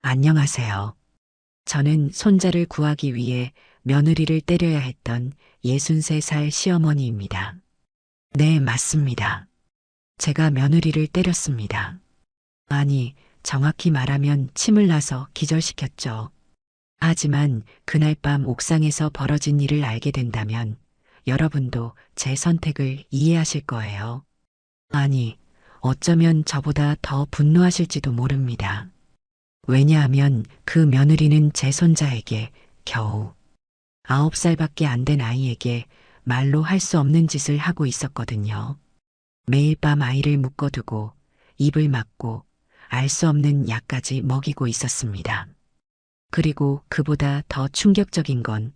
안녕하세요. 저는 손자를 구하기 위해 며느리를 때려야 했던 63살 시어머니입니다. 네, 맞습니다. 제가 며느리를 때렸습니다. 아니, 정확히 말하면 침을 놔서 기절시켰죠. 하지만 그날 밤 옥상에서 벌어진 일을 알게 된다면 여러분도 제 선택을 이해하실 거예요. 아니, 어쩌면 저보다 더 분노하실지도 모릅니다. 왜냐하면 그 며느리는 제 손자에게 겨우 9살밖에 안 된 아이에게 말로 할 수 없는 짓을 하고 있었거든요. 매일 밤 아이를 묶어두고 입을 막고 알 수 없는 약까지 먹이고 있었습니다. 그리고 그보다 더 충격적인 건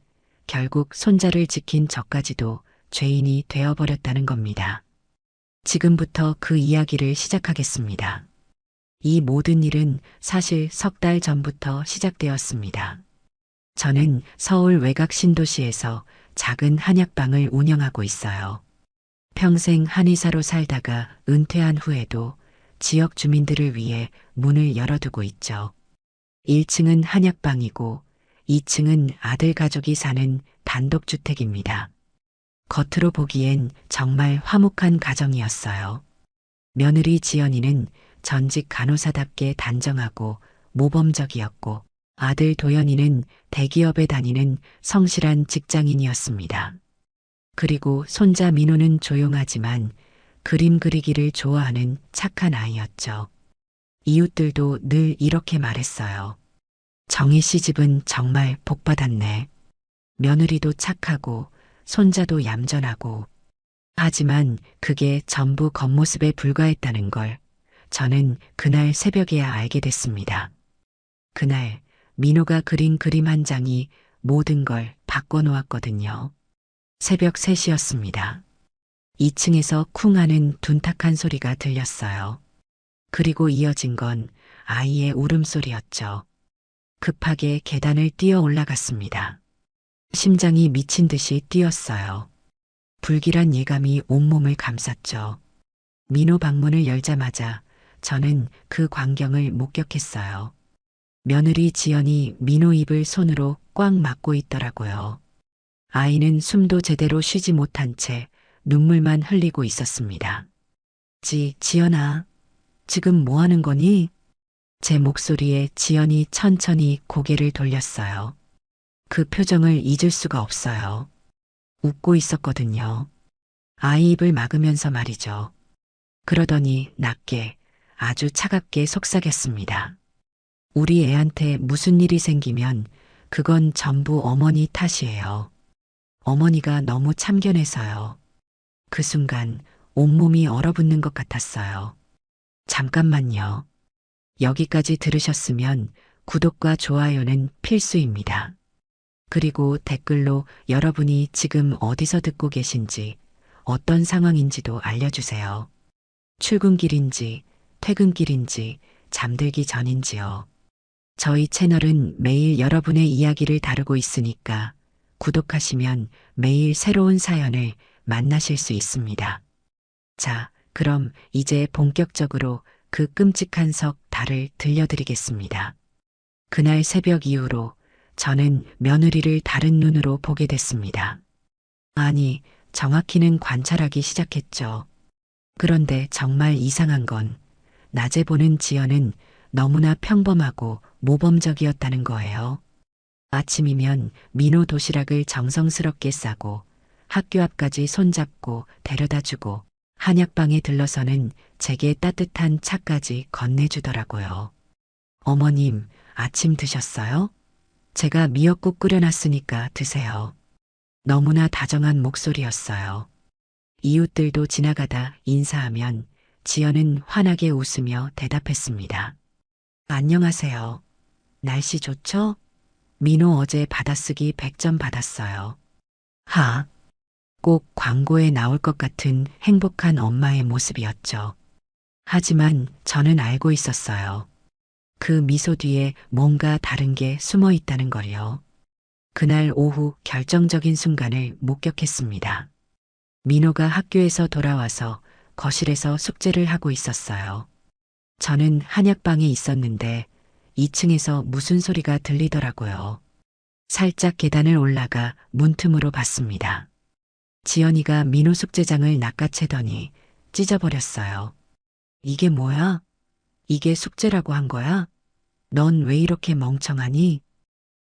결국 손자를 지킨 저까지도 죄인이 되어버렸다는 겁니다. 지금부터 그 이야기를 시작하겠습니다. 이 모든 일은 사실 석 달 전부터 시작되었습니다. 저는 서울 외곽 신도시에서 작은 한약방을 운영하고 있어요. 평생 한의사로 살다가 은퇴한 후에도 지역 주민들을 위해 문을 열어두고 있죠. 1층은 한약방이고 2층은 아들 가족이 사는 단독주택입니다. 겉으로 보기엔 정말 화목한 가정이었어요. 며느리 지연이는 전직 간호사답게 단정하고 모범적이었고 아들 도연이는 대기업에 다니는 성실한 직장인이었습니다. 그리고 손자 민호는 조용하지만 그림 그리기를 좋아하는 착한 아이였죠. 이웃들도 늘 이렇게 말했어요. 정희 씨 집은 정말 복받았네. 며느리도 착하고 손자도 얌전하고. 하지만 그게 전부 겉모습에 불과했다는 걸 저는 그날 새벽에야 알게 됐습니다. 그날 민호가 그린 그림 한 장이 모든 걸 바꿔놓았거든요. 새벽 3시였습니다. 2층에서 쿵 하는 둔탁한 소리가 들렸어요. 그리고 이어진 건 아이의 울음소리였죠. 급하게 계단을 뛰어 올라갔습니다. 심장이 미친 듯이 뛰었어요. 불길한 예감이 온몸을 감쌌죠. 민호 방문을 열자마자 저는 그 광경을 목격했어요. 며느리 지연이 민호 입을 손으로 꽉 막고 있더라고요. 아이는 숨도 제대로 쉬지 못한 채 눈물만 흘리고 있었습니다. 지연아, 지금 뭐 하는 거니? 제 목소리에 지연이 천천히 고개를 돌렸어요. 그 표정을 잊을 수가 없어요. 웃고 있었거든요. 아이 입을 막으면서 말이죠. 그러더니 낮게 아주 차갑게 속삭였습니다. 우리 애한테 무슨 일이 생기면 그건 전부 어머니 탓이에요. 어머니가 너무 참견해서요. 그 순간 온몸이 얼어붙는 것 같았어요. 잠깐만요. 여기까지 들으셨으면 구독과 좋아요는 필수입니다. 그리고 댓글로 여러분이 지금 어디서 듣고 계신지, 어떤 상황인지도 알려주세요. 출근길인지, 퇴근길인지, 잠들기 전인지요. 저희 채널은 매일 여러분의 이야기를 다루고 있으니까 구독하시면 매일 새로운 사연을 만나실 수 있습니다. 자, 그럼 이제 본격적으로 그 끔찍한 석 달을 들려드리겠습니다. 그날 새벽 이후로 저는 며느리를 다른 눈으로 보게 됐습니다. 아니, 정확히는 관찰하기 시작했죠. 그런데 정말 이상한 건 낮에 보는 지연은 너무나 평범하고 모범적이었다는 거예요. 아침이면 민호 도시락을 정성스럽게 싸고 학교 앞까지 손잡고 데려다주고 한약방에 들러서는 제게 따뜻한 차까지 건네주더라고요. 어머님, 아침 드셨어요? 제가 미역국 끓여놨으니까 드세요. 너무나 다정한 목소리였어요. 이웃들도 지나가다 인사하면 지연은 환하게 웃으며 대답했습니다. 안녕하세요. 날씨 좋죠? 민호 어제 받아쓰기 100점 받았어요. 하, 꼭 광고에 나올 것 같은 행복한 엄마의 모습이었죠. 하지만 저는 알고 있었어요. 그 미소 뒤에 뭔가 다른 게 숨어 있다는 걸요. 그날 오후 결정적인 순간을 목격했습니다. 민호가 학교에서 돌아와서 거실에서 숙제를 하고 있었어요. 저는 한약방에 있었는데 2층에서 무슨 소리가 들리더라고요. 살짝 계단을 올라가 문틈으로 봤습니다. 지연이가 민호 숙제장을 낚아채더니 찢어버렸어요. 이게 뭐야? 이게 숙제라고 한 거야? 넌 왜 이렇게 멍청하니?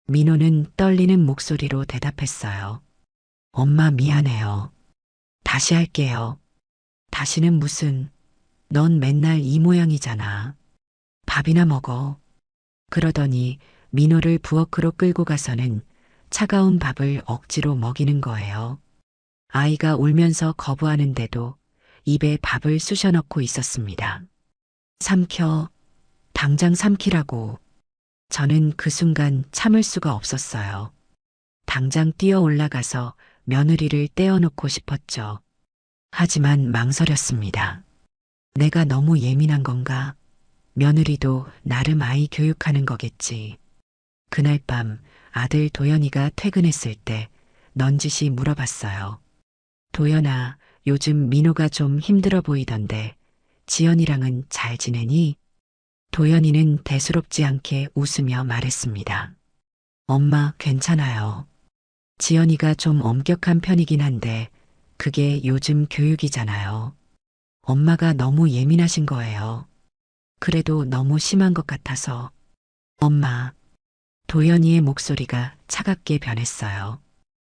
민호는 떨리는 목소리로 대답했어요. 엄마 미안해요. 다시 할게요. 다시는 무슨, 넌 맨날 이 모양이잖아. 밥이나 먹어. 그러더니 민호를 부엌으로 끌고 가서는 차가운 밥을 억지로 먹이는 거예요. 아이가 울면서 거부하는데도 입에 밥을 쑤셔 넣고 있었습니다. 삼켜. 당장 삼키라고. 저는 그 순간 참을 수가 없었어요. 당장 뛰어 올라가서 며느리를 떼어놓고 싶었죠. 하지만 망설였습니다. 내가 너무 예민한 건가? 며느리도 나름 아이 교육하는 거겠지. 그날 밤 아들 도연이가 퇴근했을 때 넌지시 물어봤어요. 도연아, 요즘 민호가 좀 힘들어 보이던데 지연이랑은 잘 지내니? 도연이는 대수롭지 않게 웃으며 말했습니다. 엄마, 괜찮아요. 지연이가 좀 엄격한 편이긴 한데 그게 요즘 교육이잖아요. 엄마가 너무 예민하신 거예요. 그래도 너무 심한 것 같아서. 엄마, 도연이의 목소리가 차갑게 변했어요.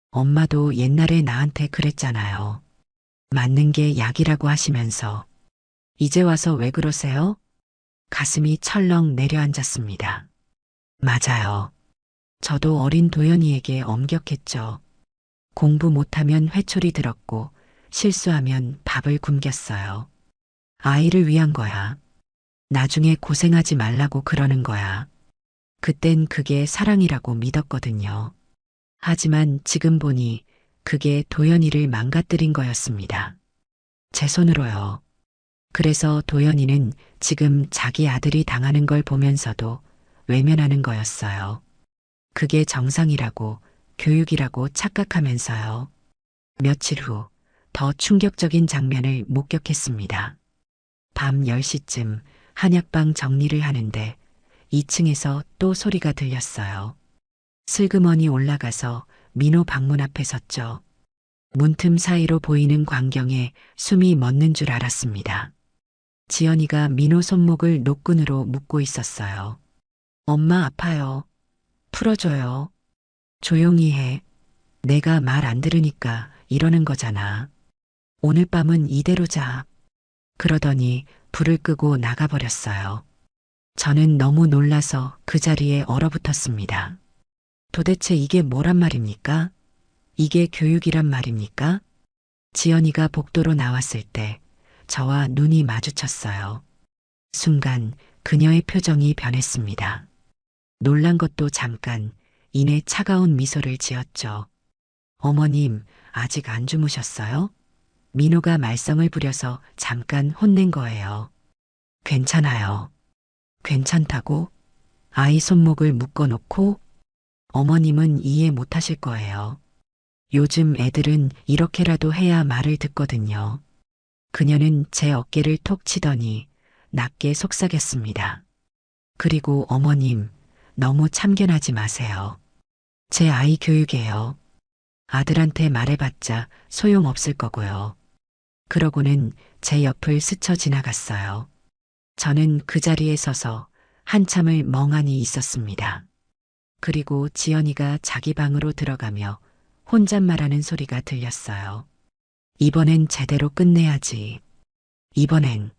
엄마도 옛날에 나한테 그랬잖아요. 맞는 게 약이라고 하시면서. 이제 와서 왜 그러세요? 가슴이 철렁 내려앉았습니다. 맞아요. 저도 어린 도연이에게 엄격했죠. 공부 못하면 회초리 들었고 실수하면 밥을 굶겼어요. 아이를 위한 거야. 나중에 고생하지 말라고 그러는 거야. 그땐 그게 사랑이라고 믿었거든요. 하지만 지금 보니 그게 도연이를 망가뜨린 거였습니다. 제 손으로요. 그래서 도연이는 지금 자기 아들이 당하는 걸 보면서도 외면하는 거였어요. 그게 정상이라고, 교육이라고 착각하면서요. 며칠 후 더 충격적인 장면을 목격했습니다. 밤 10시쯤 한약방 정리를 하는데 2층에서 또 소리가 들렸어요. 슬그머니 올라가서 민호 방문 앞에 섰죠. 문틈 사이로 보이는 광경에 숨이 멎는 줄 알았습니다. 지연이가 민호 손목을 노끈으로 묶고 있었어요. 엄마 아파요. 풀어줘요. 조용히 해. 내가 말 안 들으니까 이러는 거잖아. 오늘 밤은 이대로 자. 그러더니 불을 끄고 나가버렸어요. 저는 너무 놀라서 그 자리에 얼어붙었습니다. 도대체 이게 뭐란 말입니까? 이게 교육이란 말입니까? 지연이가 복도로 나왔을 때 저와 눈이 마주쳤어요. 순간 그녀의 표정이 변했습니다. 놀란 것도 잠깐, 이내 차가운 미소를 지었죠. 어머님, 아직 안 주무셨어요? 민호가 말썽을 부려서 잠깐 혼낸 거예요. 괜찮아요. 괜찮다고? 아이 손목을 묶어놓고? 어머님은 이해 못하실 거예요. 요즘 애들은 이렇게라도 해야 말을 듣거든요. 그녀는 제 어깨를 톡 치더니 낮게 속삭였습니다. 그리고 어머님, 너무 참견하지 마세요. 제 아이 교육이에요. 아들한테 말해봤자 소용없을 거고요. 그러고는 제 옆을 스쳐 지나갔어요. 저는 그 자리에 서서 한참을 멍하니 있었습니다. 그리고 지연이가 자기 방으로 들어가며 혼잣말하는 소리가 들렸어요. 이번엔 제대로 끝내야지. 이번엔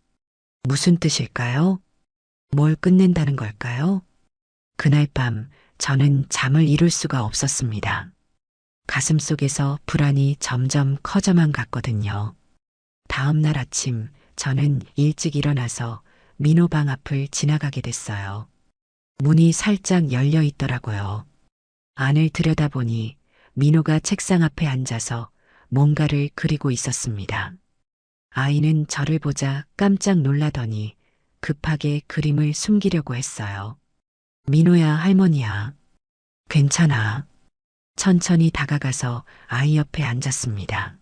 무슨 뜻일까요? 뭘 끝낸다는 걸까요? 그날 밤 저는 잠을 이룰 수가 없었습니다. 가슴 속에서 불안이 점점 커져만 갔거든요. 다음 날 아침 저는 일찍 일어나서 민호 방 앞을 지나가게 됐어요. 문이 살짝 열려 있더라고요. 안을 들여다보니 민호가 책상 앞에 앉아서 뭔가를 그리고 있었습니다. 아이는 저를 보자 깜짝 놀라더니 급하게 그림을 숨기려고 했어요. 민호야, 할머니야. 괜찮아. 천천히 다가가서 아이 옆에 앉았습니다.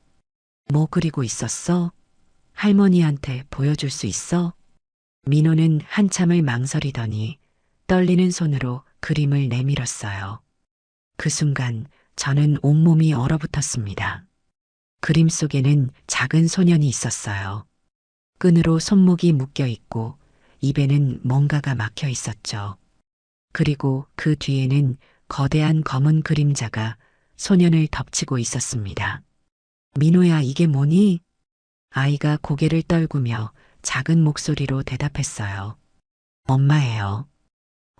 뭐 그리고 있었어? 할머니한테 보여줄 수 있어? 민호는 한참을 망설이더니 떨리는 손으로 그림을 내밀었어요. 그 순간 저는 온몸이 얼어붙었습니다. 그림 속에는 작은 소년이 있었어요. 끈으로 손목이 묶여 있고 입에는 뭔가가 막혀 있었죠. 그리고 그 뒤에는 거대한 검은 그림자가 소년을 덮치고 있었습니다. 민호야, 이게 뭐니? 아이가 고개를 떨구며 작은 목소리로 대답했어요. 엄마예요.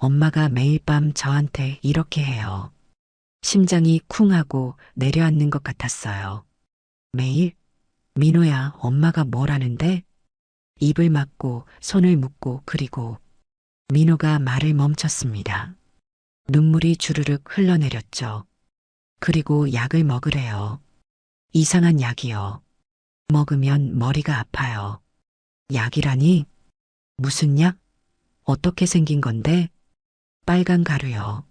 엄마가 매일 밤 저한테 이렇게 해요. 심장이 쿵 하고 내려앉는 것 같았어요. 매일? 민호야, 엄마가 뭘 하는데? 입을 막고 손을 묶고 그리고 민호가 말을 멈췄습니다. 눈물이 주르륵 흘러내렸죠. 그리고 약을 먹으래요. 이상한 약이요. 먹으면 머리가 아파요. 약이라니? 무슨 약? 어떻게 생긴 건데? 빨간 가루요.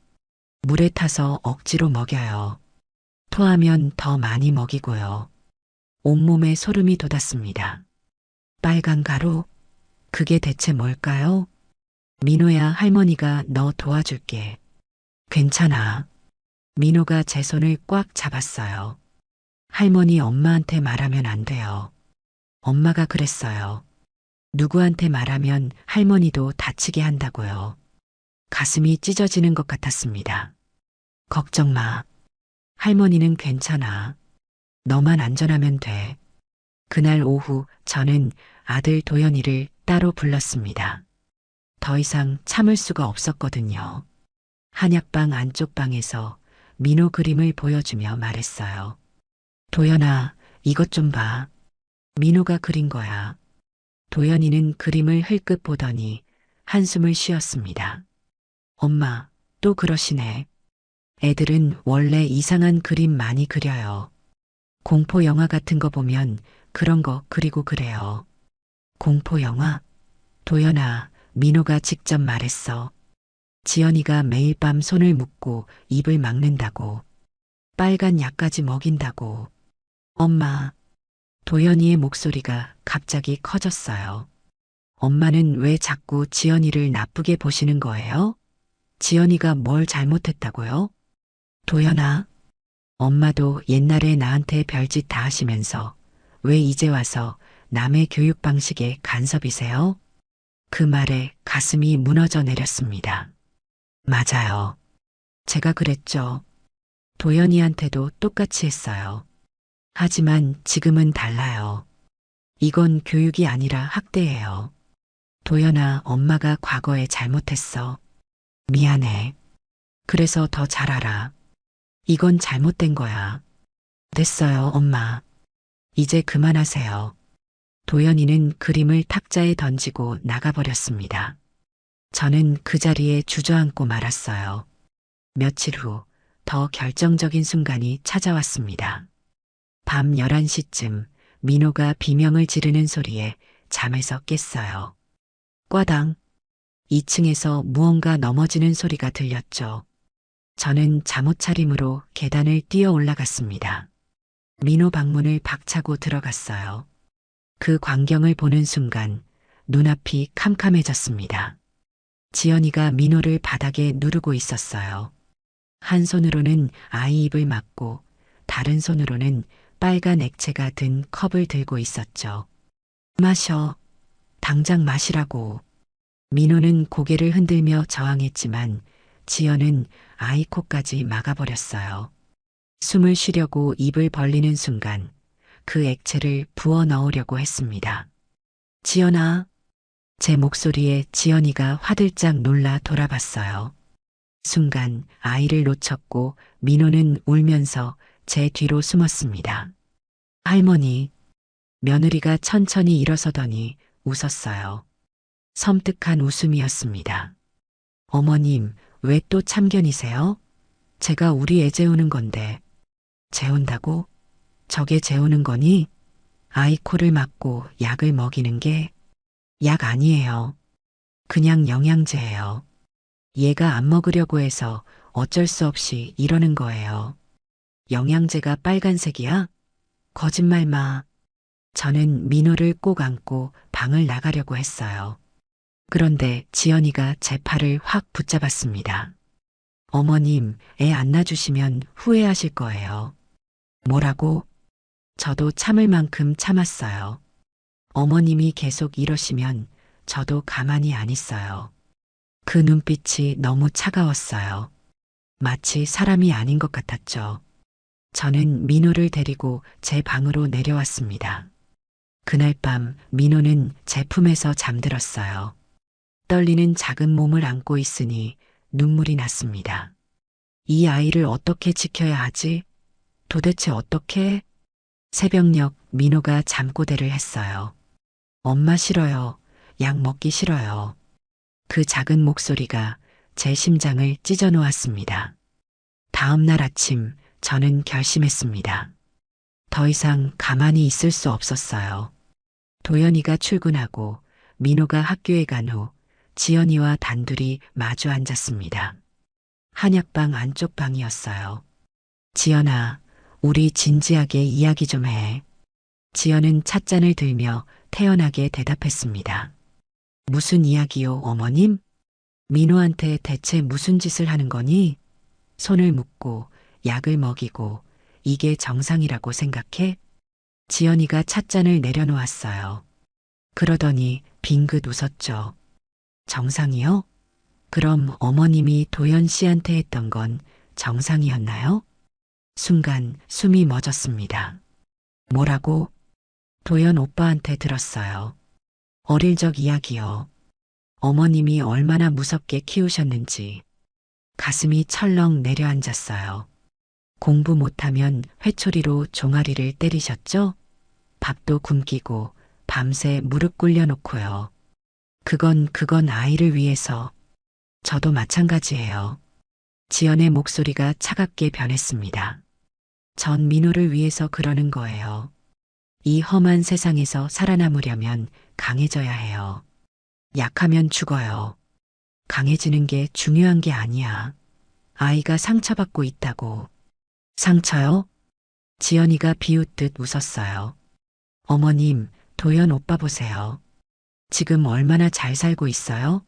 물에 타서 억지로 먹여요. 토하면 더 많이 먹이고요. 온몸에 소름이 돋았습니다. 빨간 가루? 그게 대체 뭘까요? 민호야, 할머니가 너 도와줄게. 괜찮아. 민호가 제 손을 꽉 잡았어요. 할머니, 엄마한테 말하면 안 돼요. 엄마가 그랬어요. 누구한테 말하면 할머니도 다치게 한다고요. 가슴이 찢어지는 것 같았습니다. 걱정 마. 할머니는 괜찮아. 너만 안전하면 돼. 그날 오후 저는 아들 도연이를 따로 불렀습니다. 더 이상 참을 수가 없었거든요. 한약방 안쪽 방에서 민호 그림을 보여주며 말했어요. 도연아, 이것 좀 봐. 민호가 그린 거야. 도연이는 그림을 흘끗 보더니 한숨을 쉬었습니다. 엄마, 또 그러시네. 애들은 원래 이상한 그림 많이 그려요. 공포 영화 같은 거 보면 그런 거 그리고 그래요. 공포 영화? 도연아, 민호가 직접 말했어. 지연이가 매일 밤 손을 묶고 입을 막는다고. 빨간 약까지 먹인다고. 엄마. 도연이의 목소리가 갑자기 커졌어요. 엄마는 왜 자꾸 지연이를 나쁘게 보시는 거예요? 지연이가 뭘 잘못했다고요? 도연아. 엄마도 옛날에 나한테 별짓 다 하시면서 왜 이제 와서 남의 교육 방식에 간섭이세요? 그 말에 가슴이 무너져 내렸습니다. 맞아요. 제가 그랬죠. 도연이한테도 똑같이 했어요. 하지만 지금은 달라요. 이건 교육이 아니라 학대예요. 도연아, 엄마가 과거에 잘못했어. 미안해. 그래서 더 잘 알아. 이건 잘못된 거야. 됐어요, 엄마. 이제 그만하세요. 도연이는 그림을 탁자에 던지고 나가버렸습니다. 저는 그 자리에 주저앉고 말았어요. 며칠 후 더 결정적인 순간이 찾아왔습니다. 밤 11시쯤 민호가 비명을 지르는 소리에 잠에서 깼어요. 꽈당. 2층에서 무언가 넘어지는 소리가 들렸죠. 저는 잠옷 차림으로 계단을 뛰어 올라갔습니다. 민호 방문을 박차고 들어갔어요. 그 광경을 보는 순간 눈앞이 캄캄해졌습니다. 지연이가 민호를 바닥에 누르고 있었어요. 한 손으로는 아이 입을 막고 다른 손으로는 빨간 액체가 든 컵을 들고 있었죠. 마셔. 당장 마시라고. 민호는 고개를 흔들며 저항했지만 지연은 아이 코까지 막아버렸어요. 숨을 쉬려고 입을 벌리는 순간 그 액체를 부어 넣으려고 했습니다. 지연아. 제 목소리에 지연이가 화들짝 놀라 돌아봤어요. 순간 아이를 놓쳤고 민호는 울면서 제 뒤로 숨었습니다. 할머니. 며느리가 천천히 일어서더니 웃었어요. 섬뜩한 웃음이었습니다. 어머님, 왜 또 참견이세요? 제가 우리 애 재우는 건데. 재운다고? 저게 재우는 거니? 아이 코를 막고 약을 먹이는 게 약 아니에요. 그냥 영양제예요. 얘가 안 먹으려고 해서 어쩔 수 없이 이러는 거예요. 영양제가 빨간색이야? 거짓말 마. 저는 민호를 꼭 안고 방을 나가려고 했어요. 그런데 지연이가 제 팔을 확 붙잡았습니다. 어머님, 애 안 낳아주시면 후회하실 거예요. 뭐라고? 저도 참을 만큼 참았어요. 어머님이 계속 이러시면 저도 가만히 안 있어요. 그 눈빛이 너무 차가웠어요. 마치 사람이 아닌 것 같았죠. 저는 민호를 데리고 제 방으로 내려왔습니다. 그날 밤 민호는 제 품에서 잠들었어요. 떨리는 작은 몸을 안고 있으니 눈물이 났습니다. 이 아이를 어떻게 지켜야 하지? 도대체 어떻게? 새벽녘 민호가 잠꼬대를 했어요. 엄마 싫어요. 약 먹기 싫어요. 그 작은 목소리가 제 심장을 찢어 놓았습니다. 다음 날 아침 저는 결심했습니다. 더 이상 가만히 있을 수 없었어요. 도연이가 출근하고 민호가 학교에 간 후 지연이와 단둘이 마주 앉았습니다. 한약방 안쪽 방이었어요. 지연아, 우리 진지하게 이야기 좀 해. 지연은 찻잔을 들며 태연하게 대답했습니다. 무슨 이야기요, 어머님? 민호한테 대체 무슨 짓을 하는 거니? 손을 묶고 약을 먹이고 이게 정상이라고 생각해? 지연이가 찻잔을 내려놓았어요. 그러더니 빙긋 웃었죠. 정상이요? 그럼 어머님이 도연 씨한테 했던 건 정상이었나요? 순간 숨이 멎었습니다. 뭐라고? 도연 오빠한테 들었어요. 어릴 적 이야기요. 어머님이 얼마나 무섭게 키우셨는지. 가슴이 철렁 내려앉았어요. 공부 못하면 회초리로 종아리를 때리셨죠? 밥도 굶기고 밤새 무릎 꿇려 놓고요. 그건 아이를 위해서. 저도 마찬가지예요. 지연의 목소리가 차갑게 변했습니다. 전 민호를 위해서 그러는 거예요. 이 험한 세상에서 살아남으려면 강해져야 해요. 약하면 죽어요. 강해지는 게 중요한 게 아니야. 아이가 상처받고 있다고. 상처요? 지연이가 비웃듯 웃었어요. 어머님, 도연 오빠 보세요. 지금 얼마나 잘 살고 있어요?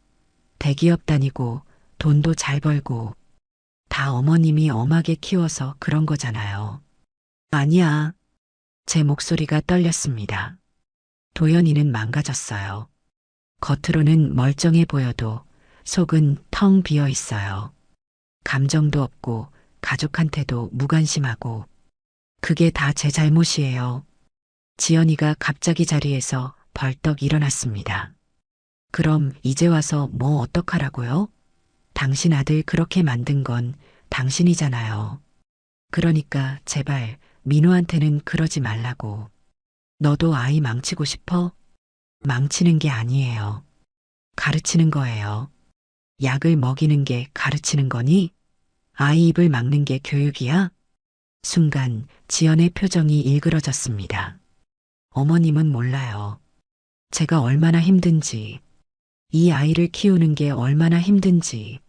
대기업 다니고 돈도 잘 벌고 다 어머님이 엄하게 키워서 그런 거잖아요. 아니야. 제 목소리가 떨렸습니다. 도연이는 망가졌어요. 겉으로는 멀쩡해 보여도 속은 텅 비어 있어요. 감정도 없고 가족한테도 무관심하고 그게 다 제 잘못이에요. 지연이가 갑자기 자리에서 벌떡 일어났습니다. 그럼 이제 와서 뭐 어떡하라고요? 당신 아들 그렇게 만든 건 당신이잖아요. 그러니까 제발 민호한테는 그러지 말라고. 너도 아이 망치고 싶어? 망치는 게 아니에요. 가르치는 거예요. 약을 먹이는 게 가르치는 거니? 아이 입을 막는 게 교육이야? 순간 지연의 표정이 일그러졌습니다. 어머님은 몰라요. 제가 얼마나 힘든지, 이 아이를 키우는 게 얼마나 힘든지.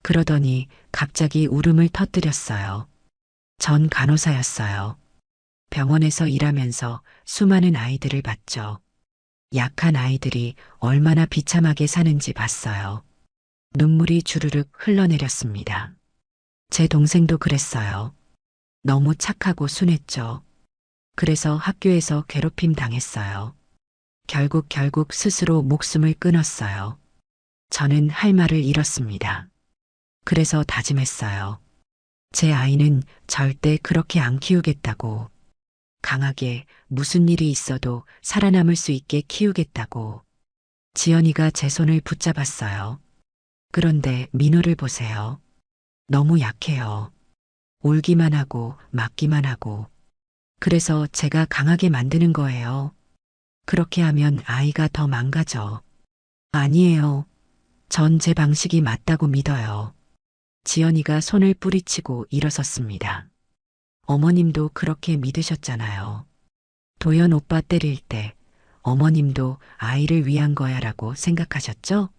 그러더니 갑자기 울음을 터뜨렸어요. 전 간호사였어요. 병원에서 일하면서 수많은 아이들을 봤죠. 약한 아이들이 얼마나 비참하게 사는지 봤어요. 눈물이 주르륵 흘러내렸습니다. 제 동생도 그랬어요. 너무 착하고 순했죠. 그래서 학교에서 괴롭힘 당했어요. 결국 스스로 목숨을 끊었어요. 저는 할 말을 잃었습니다. 그래서 다짐했어요. 제 아이는 절대 그렇게 안 키우겠다고. 강하게 무슨 일이 있어도 살아남을 수 있게 키우겠다고. 지연이가 제 손을 붙잡았어요. 그런데 민호를 보세요. 너무 약해요. 울기만 하고 맞기만 하고. 그래서 제가 강하게 만드는 거예요. 그렇게 하면 아이가 더 망가져. 아니에요. 전 제 방식이 맞다고 믿어요. 지연이가 손을 뿌리치고 일어섰습니다. 어머님도 그렇게 믿으셨잖아요. 도연 오빠 때릴 때 어머님도 아이를 위한 거야라고 생각하셨죠?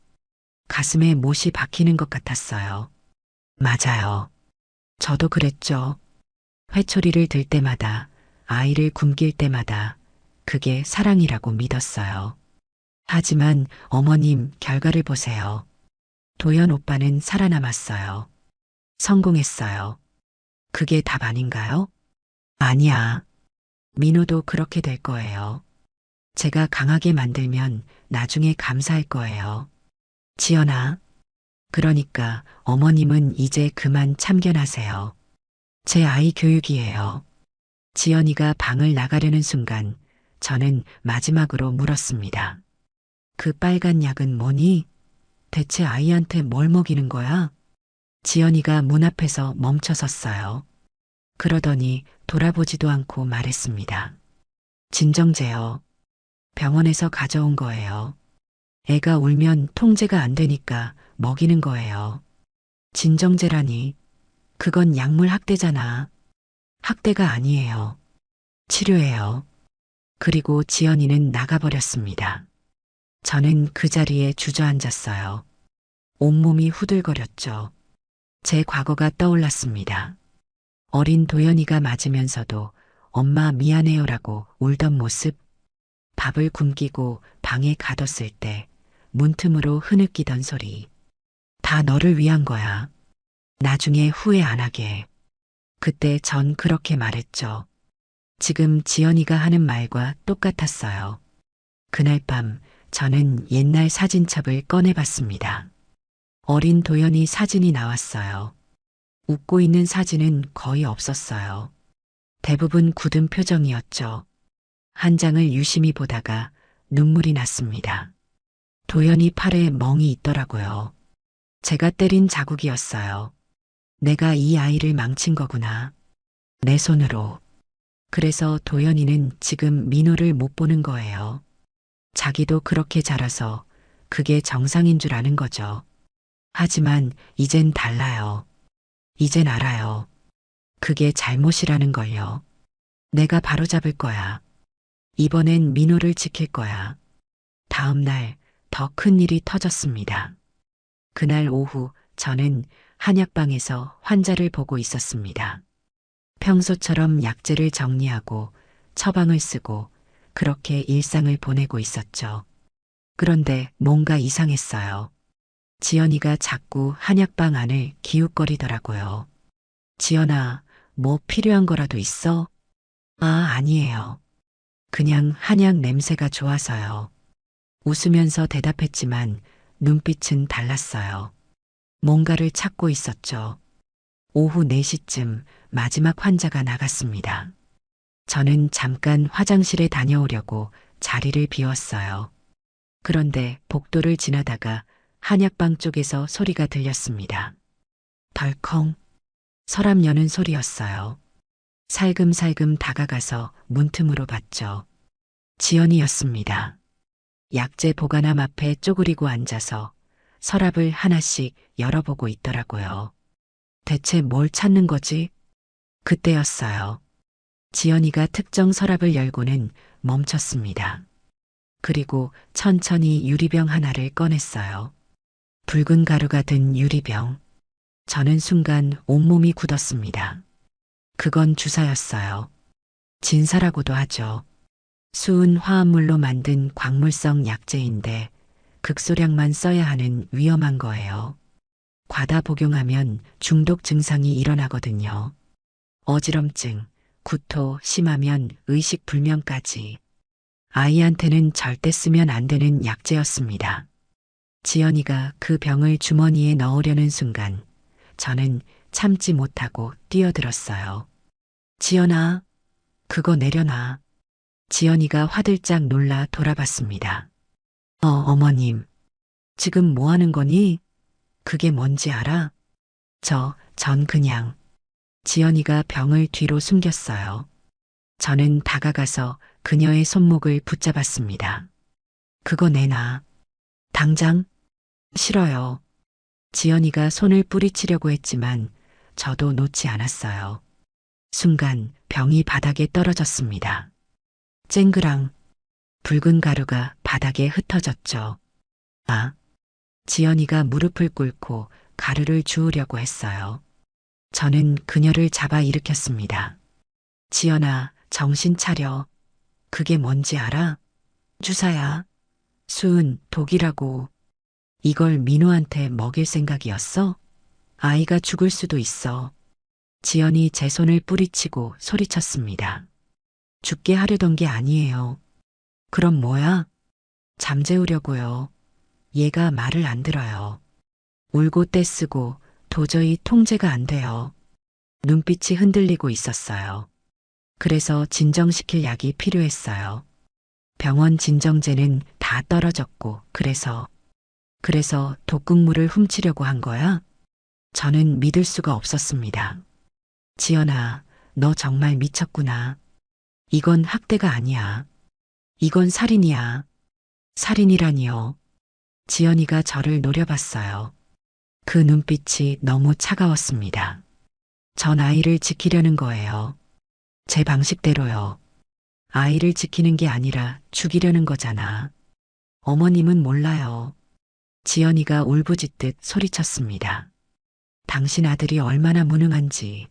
가슴에 못이 박히는 것 같았어요. 맞아요. 저도 그랬죠. 회초리를 들 때마다, 아이를 굶길 때마다 그게 사랑이라고 믿었어요. 하지만 어머님 결과를 보세요. 도연 오빠는 살아남았어요. 성공했어요. 그게 답 아닌가요? 아니야. 민호도 그렇게 될 거예요. 제가 강하게 만들면 나중에 감사할 거예요. 지연아. 그러니까 어머님은 이제 그만 참견하세요. 제 아이 교육이에요. 지연이가 방을 나가려는 순간 저는 마지막으로 물었습니다. 그 빨간 약은 뭐니? 대체 아이한테 뭘 먹이는 거야? 지연이가 문 앞에서 멈춰 섰어요. 그러더니 돌아보지도 않고 말했습니다. 진정제요. 병원에서 가져온 거예요. 애가 울면 통제가 안 되니까 먹이는 거예요. 진정제라니. 그건 약물 학대잖아. 학대가 아니에요. 치료예요. 그리고 지연이는 나가버렸습니다. 저는 그 자리에 주저앉았어요. 온몸이 후들거렸죠. 제 과거가 떠올랐습니다. 어린 도연이가 맞으면서도 엄마 미안해요라고 울던 모습, 밥을 굶기고 방에 가뒀을 때 문틈으로 흐느끼던 소리. 다 너를 위한 거야. 나중에 후회 안 하게. 그때 전 그렇게 말했죠. 지금 지연이가 하는 말과 똑같았어요. 그날 밤 저는 옛날 사진첩을 꺼내봤습니다. 어린 도연이 사진이 나왔어요. 웃고 있는 사진은 거의 없었어요. 대부분 굳은 표정이었죠. 한 장을 유심히 보다가 눈물이 났습니다. 도연이 팔에 멍이 있더라고요. 제가 때린 자국이었어요. 내가 이 아이를 망친 거구나. 내 손으로. 그래서 도연이는 지금 민호를 못 보는 거예요. 자기도 그렇게 자라서 그게 정상인 줄 아는 거죠. 하지만 이젠 달라요. 이젠 알아요. 그게 잘못이라는 걸요. 내가 바로잡을 거야. 이번엔 민호를 지킬 거야. 다음 날 더 큰 일이 터졌습니다. 그날 오후 저는 한약방에서 환자를 보고 있었습니다. 평소처럼 약재를 정리하고 처방을 쓰고 그렇게 일상을 보내고 있었죠. 그런데 뭔가 이상했어요. 지연이가 자꾸 한약방 안을 기웃거리더라고요. 지연아, 뭐 필요한 거라도 있어? 아, 아니에요. 그냥 한약 냄새가 좋아서요. 웃으면서 대답했지만 눈빛은 달랐어요. 뭔가를 찾고 있었죠. 오후 4시쯤 마지막 환자가 나갔습니다. 저는 잠깐 화장실에 다녀오려고 자리를 비웠어요. 그런데 복도를 지나다가 한약방 쪽에서 소리가 들렸습니다. 덜컹. 서랍 여는 소리였어요. 살금살금 다가가서 문틈으로 봤죠. 지연이었습니다. 약재 보관함 앞에 쪼그리고 앉아서 서랍을 하나씩 열어보고 있더라고요. 대체 뭘 찾는 거지? 그때였어요. 지연이가 특정 서랍을 열고는 멈췄습니다. 그리고 천천히 유리병 하나를 꺼냈어요. 붉은 가루가 든 유리병. 저는 순간 온몸이 굳었습니다. 그건 주사였어요. 진사라고도 하죠. 수은 화합물로 만든 광물성 약재인데 극소량만 써야 하는 위험한 거예요. 과다 복용하면 중독 증상이 일어나거든요. 어지럼증, 구토, 심하면 의식 불명까지. 아이한테는 절대 쓰면 안 되는 약재였습니다. 지연이가 그 병을 주머니에 넣으려는 순간 저는 참지 못하고 뛰어들었어요. 지연아, 그거 내려놔. 지연이가 화들짝 놀라 돌아봤습니다. 어머님. 지금 뭐 하는 거니? 그게 뭔지 알아? 전 그냥. 지연이가 병을 뒤로 숨겼어요. 저는 다가가서 그녀의 손목을 붙잡았습니다. 그거 내놔. 당장? 싫어요. 지연이가 손을 뿌리치려고 했지만 저도 놓지 않았어요. 순간 병이 바닥에 떨어졌습니다. 쨍그랑 붉은 가루가 바닥에 흩어졌죠. 아, 지연이가 무릎을 꿇고 가루를 주우려고 했어요. 저는 그녀를 잡아 일으켰습니다. 지연아, 정신 차려. 그게 뭔지 알아? 주사야. 수은, 독이라고. 이걸 민호한테 먹일 생각이었어? 아이가 죽을 수도 있어. 지연이 제 손을 뿌리치고 소리쳤습니다. 죽게 하려던 게 아니에요. 그럼 뭐야? 잠재우려고요. 얘가 말을 안 들어요. 울고 떼쓰고 도저히 통제가 안 돼요. 눈빛이 흔들리고 있었어요. 그래서 진정시킬 약이 필요했어요. 병원 진정제는 다 떨어졌고, 그래서 독극물을 훔치려고 한 거야? 저는 믿을 수가 없었습니다. 지연아, 너 정말 미쳤구나. 이건 학대가 아니야. 이건 살인이야. 살인이라니요. 지연이가 저를 노려봤어요. 그 눈빛이 너무 차가웠습니다. 전 아이를 지키려는 거예요. 제 방식대로요. 아이를 지키는 게 아니라 죽이려는 거잖아. 어머님은 몰라요. 지연이가 울부짖듯 소리쳤습니다. 당신 아들이 얼마나 무능한지.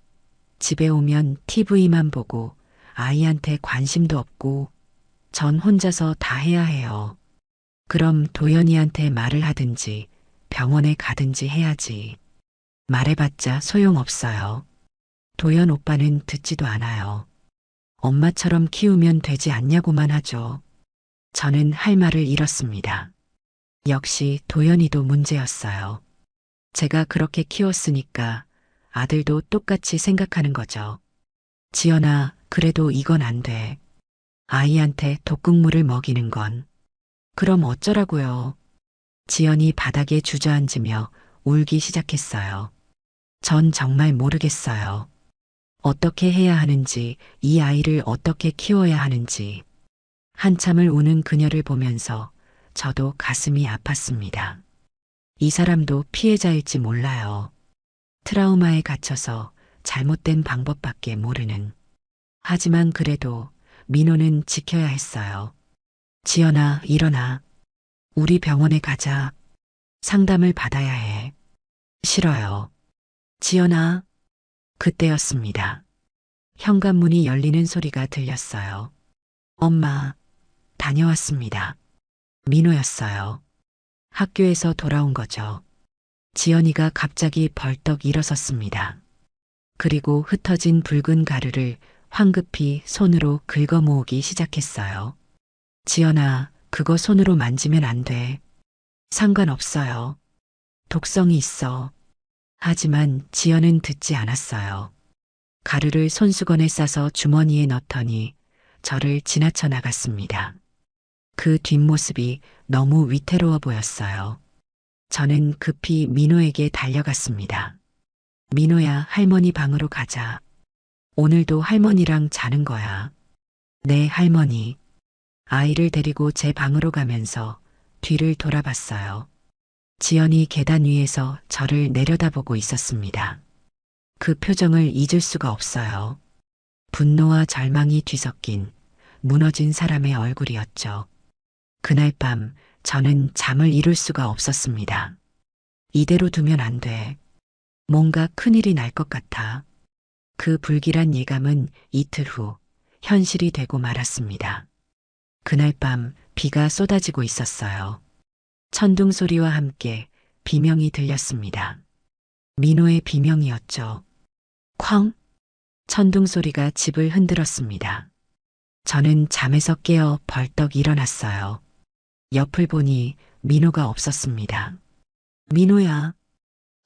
집에 오면 TV만 보고 아이한테 관심도 없고 전 혼자서 다 해야 해요. 그럼 도연이한테 말을 하든지 병원에 가든지 해야지. 말해봤자 소용없어요. 도연 오빠는 듣지도 않아요. 엄마처럼 키우면 되지 않냐고만 하죠. 저는 할 말을 잃었습니다. 역시 도연이도 문제였어요. 제가 그렇게 키웠으니까 아들도 똑같이 생각하는 거죠. 지연아, 그래도 이건 안 돼. 아이한테 독극물을 먹이는 건. 그럼 어쩌라고요? 지연이 바닥에 주저앉으며 울기 시작했어요. 전 정말 모르겠어요. 어떻게 해야 하는지, 이 아이를 어떻게 키워야 하는지. 한참을 우는 그녀를 보면서 저도 가슴이 아팠습니다. 이 사람도 피해자일지 몰라요. 트라우마에 갇혀서 잘못된 방법밖에 모르는. 하지만 그래도 민호는 지켜야 했어요. 지연아, 일어나. 우리 병원에 가자. 상담을 받아야 해. 싫어요. 지연아. 그때였습니다. 현관문이 열리는 소리가 들렸어요. 엄마, 다녀왔습니다. 민호였어요. 학교에서 돌아온 거죠. 지연이가 갑자기 벌떡 일어섰습니다. 그리고 흩어진 붉은 가루를 황급히 손으로 긁어 모으기 시작했어요. 지연아, 그거 손으로 만지면 안 돼. 상관없어요. 독성이 있어. 하지만 지연은 듣지 않았어요. 가루를 손수건에 싸서 주머니에 넣더니 저를 지나쳐 나갔습니다. 그 뒷모습이 너무 위태로워 보였어요. 저는 급히 민호에게 달려갔습니다. 민호야, 할머니 방으로 가자. 오늘도 할머니랑 자는 거야. 네, 할머니. 아이를 데리고 제 방으로 가면서 뒤를 돌아봤어요. 지연이 계단 위에서 저를 내려다보고 있었습니다. 그 표정을 잊을 수가 없어요. 분노와 절망이 뒤섞인 무너진 사람의 얼굴이었죠. 그날 밤 저는 잠을 이룰 수가 없었습니다. 이대로 두면 안 돼. 뭔가 큰일이 날 것 같아. 그 불길한 예감은 이틀 후 현실이 되고 말았습니다. 그날 밤 비가 쏟아지고 있었어요. 천둥 소리와 함께 비명이 들렸습니다. 민호의 비명이었죠. 쾅! 천둥 소리가 집을 흔들었습니다. 저는 잠에서 깨어 벌떡 일어났어요. 옆을 보니 민호가 없었습니다. 민호야.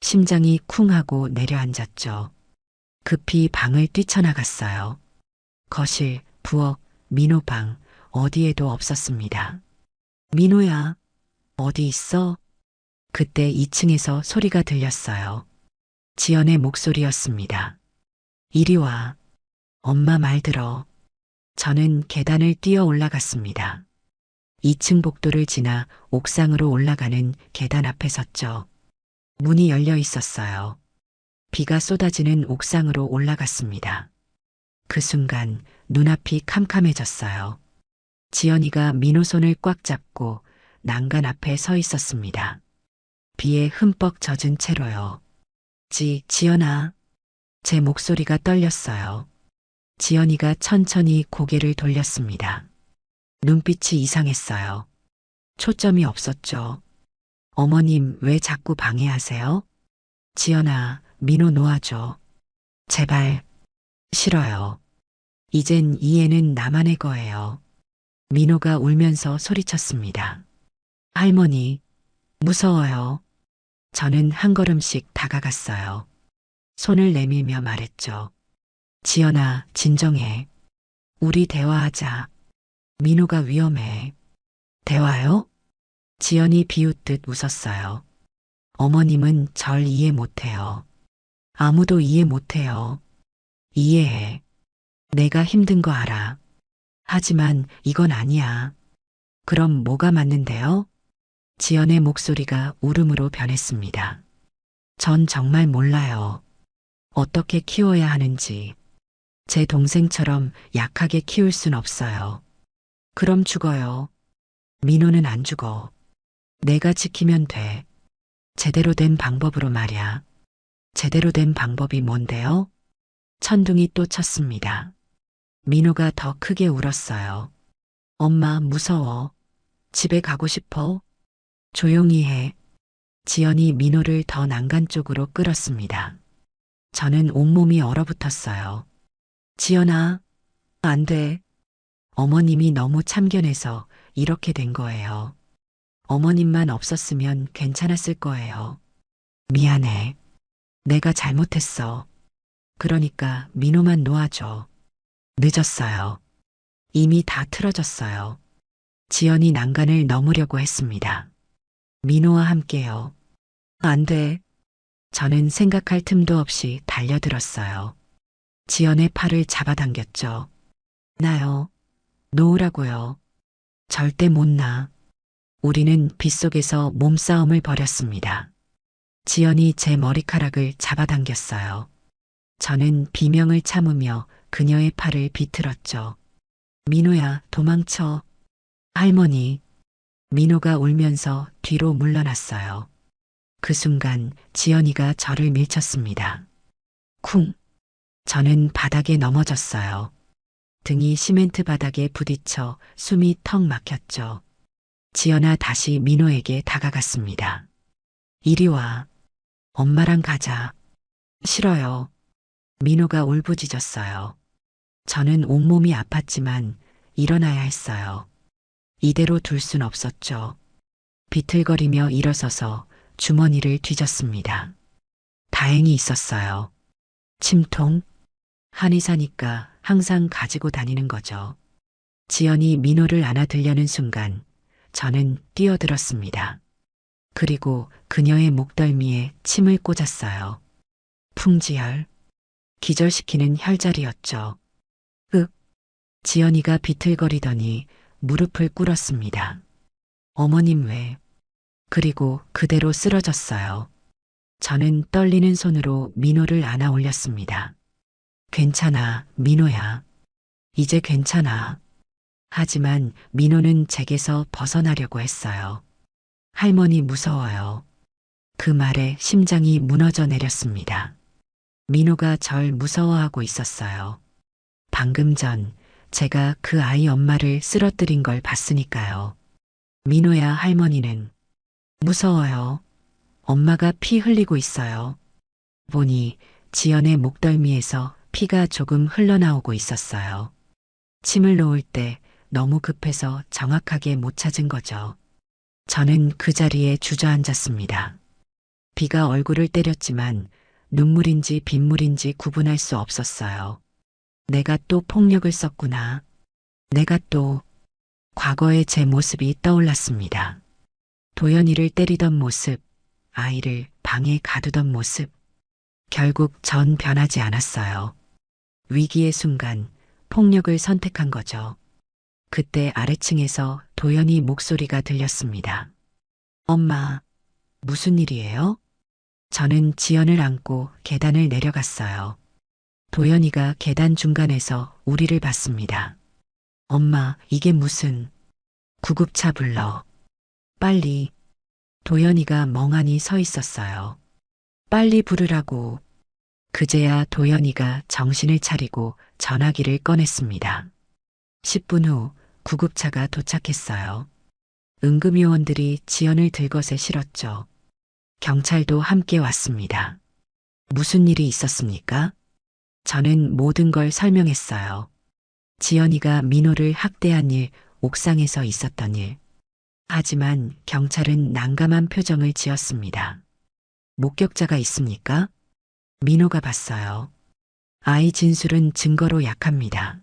심장이 쿵 하고 내려앉았죠. 급히 방을 뛰쳐나갔어요. 거실, 부엌, 민호 방, 어디에도 없었습니다. 민호야, 어디 있어? 그때 2층에서 소리가 들렸어요. 지연의 목소리였습니다. 이리 와. 엄마 말 들어. 저는 계단을 뛰어 올라갔습니다. 2층 복도를 지나 옥상으로 올라가는 계단 앞에 섰죠. 문이 열려 있었어요. 비가 쏟아지는 옥상으로 올라갔습니다. 그 순간 눈앞이 캄캄해졌어요. 지연이가 민호 손을 꽉 잡고 난간 앞에 서 있었습니다. 비에 흠뻑 젖은 채로요. 지연아. 제 목소리가 떨렸어요. 지연이가 천천히 고개를 돌렸습니다. 눈빛이 이상했어요. 초점이 없었죠. 어머님 왜 자꾸 방해하세요? 지연아, 민호 놓아줘. 제발. 싫어요. 이젠 이 애는 나만의 거예요. 민호가 울면서 소리쳤습니다. 할머니, 무서워요. 저는 한 걸음씩 다가갔어요. 손을 내밀며 말했죠. 지연아, 진정해. 우리 대화하자. 민호가 위험해. 대화요? 지연이 비웃듯 웃었어요. 어머님은 절 이해 못해요. 아무도 이해 못해요. 이해해. 내가 힘든 거 알아. 하지만 이건 아니야. 그럼 뭐가 맞는데요? 지연의 목소리가 울음으로 변했습니다. 전 정말 몰라요. 어떻게 키워야 하는지. 제 동생처럼 약하게 키울 순 없어요. 그럼 죽어요. 민호는 안 죽어. 내가 지키면 돼. 제대로 된 방법으로 말야. 제대로 된 방법이 뭔데요? 천둥이 또 쳤습니다. 민호가 더 크게 울었어요. 엄마 무서워. 집에 가고 싶어. 조용히 해. 지연이 민호를 더 난간 쪽으로 끌었습니다. 저는 온몸이 얼어붙었어요. 지연아, 안 돼. 어머님이 너무 참견해서 이렇게 된 거예요. 어머님만 없었으면 괜찮았을 거예요. 미안해. 내가 잘못했어. 그러니까 민호만 놓아줘. 늦었어요. 이미 다 틀어졌어요. 지연이 난간을 넘으려고 했습니다. 민호와 함께요. 안 돼. 저는 생각할 틈도 없이 달려들었어요. 지연의 팔을 잡아당겼죠. 나요. 놓으라고요. 절대 못 나. 우리는 빗속에서 몸싸움을 벌였습니다. 지연이 제 머리카락을 잡아당겼어요. 저는 비명을 참으며 그녀의 팔을 비틀었죠. 민호야, 도망쳐. 할머니. 민호가 울면서 뒤로 물러났어요. 그 순간 지연이가 저를 밀쳤습니다. 쿵. 저는 바닥에 넘어졌어요. 등이 시멘트 바닥에 부딪혀 숨이 턱 막혔죠. 지연아 다시 민호에게 다가갔습니다. 이리 와. 엄마랑 가자. 싫어요. 민호가 울부짖었어요. 저는 온몸이 아팠지만 일어나야 했어요. 이대로 둘 순 없었죠. 비틀거리며 일어서서 주머니를 뒤졌습니다. 다행히 있었어요. 침통? 한의사니까 항상 가지고 다니는 거죠. 지연이 민호를 안아들려는 순간 저는 뛰어들었습니다. 그리고 그녀의 목덜미에 침을 꽂았어요. 풍지혈. 기절시키는 혈자리였죠. 지연이가 비틀거리더니 무릎을 꿇었습니다. 어머님 왜? 그리고 그대로 쓰러졌어요. 저는 떨리는 손으로 민호를 안아 올렸습니다. 괜찮아, 민호야. 이제 괜찮아. 하지만 민호는 제게서 벗어나려고 했어요. 할머니 무서워요. 그 말에 심장이 무너져 내렸습니다. 민호가 절 무서워하고 있었어요. 방금 전 제가 그 아이 엄마를 쓰러뜨린 걸 봤으니까요. 민호야, 할머니는 무서워요. 엄마가 피 흘리고 있어요. 보니 지연의 목덜미에서 피가 조금 흘러나오고 있었어요. 침을 놓을 때 너무 급해서 정확하게 못 찾은 거죠. 저는 그 자리에 주저앉았습니다. 비가 얼굴을 때렸지만 눈물인지 빗물인지 구분할 수 없었어요. 내가 또 폭력을 썼구나. 내가 또 과거의 제 모습이 떠올랐습니다. 도연이를 때리던 모습, 아이를 방에 가두던 모습. 결국 전 변하지 않았어요. 위기의 순간 폭력을 선택한 거죠. 그때 아래층에서 도연이 목소리가 들렸습니다. 엄마, 무슨 일이에요? 저는 지연을 안고 계단을 내려갔어요. 도연이가 계단 중간에서 우리를 봤습니다. 엄마, 이게 무슨... 구급차 불러. 빨리. 도연이가 멍하니 서 있었어요. 빨리 부르라고. 그제야 도연이가 정신을 차리고 전화기를 꺼냈습니다. 10분 후 구급차가 도착했어요. 응급요원들이 지연을 들것에 실었죠. 경찰도 함께 왔습니다. 무슨 일이 있었습니까? 저는 모든 걸 설명했어요. 지연이가 민호를 학대한 일, 옥상에서 있었던 일. 하지만 경찰은 난감한 표정을 지었습니다. 목격자가 있습니까? 민호가 봤어요. 아이 진술은 증거로 약합니다.